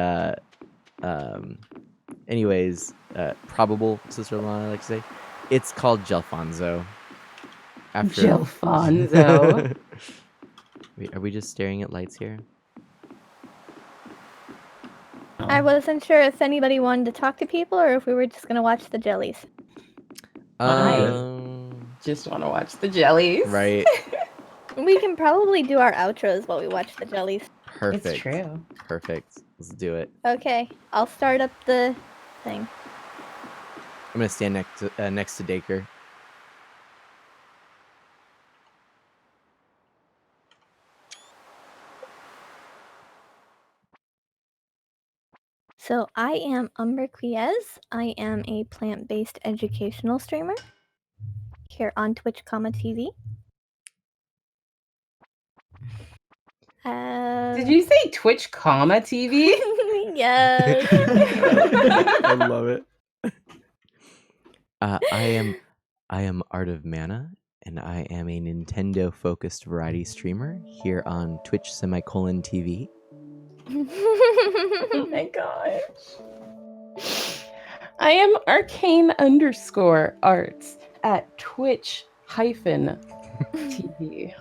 probable sister-in-law, I like to say. It's called Gelfonzo. Gelfonzo. Wait, are we just staring at lights here? I wasn't sure if anybody wanted to talk to people or if we were just gonna watch the jellies. I'm good. Just want to watch the jellies. Right. We can probably do our outros while we watch the jellies. Perfect. It's true. Perfect. Let's do it. Okay, I'll start up the thing. I'm gonna stand next to Dacre. So I am Umber Quiez. I am a plant-based educational streamer here on Twitch, TV. Did you say Twitch, TV? Yes. I love it. I am Art of Mana, and I am a Nintendo-focused variety streamer here on Twitch TV. Oh my gosh. I am Arcane_Arts at Twitch-TV.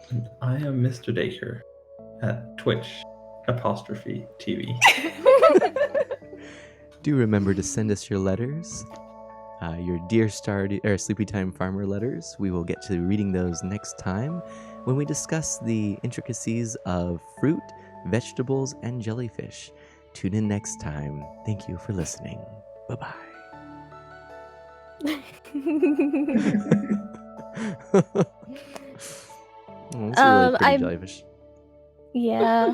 And I am Mr. Dacre at Twitch_TV. Do remember to send us your letters, your Dear Star or Sleepy Time Farmer letters. We will get to reading those next time when we discuss the intricacies of fruit, vegetables, and jellyfish. Tune in next time. Thank you for listening. Bye-bye. Oh, that's a really pretty jellyfish. Yeah.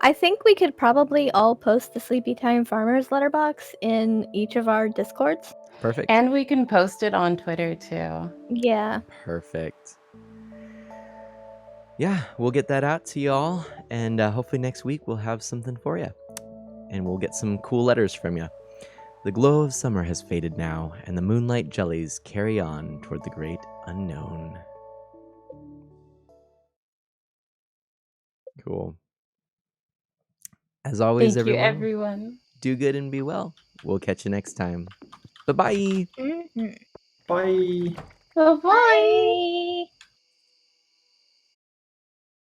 I think we could probably all post the Sleepy Time Farmers letterbox in each of our Discords. Perfect. And we can post it on Twitter too. Yeah. Perfect. Yeah, we'll get that out to y'all, and hopefully next week we'll have something for you. And we'll get some cool letters from you. The glow of summer has faded now, and the moonlight jellies carry on toward the great unknown. Cool. As always, Thank you, everyone. Do good and be well. We'll catch you next time. Bye-bye. Mm-hmm. Bye. Bye-bye.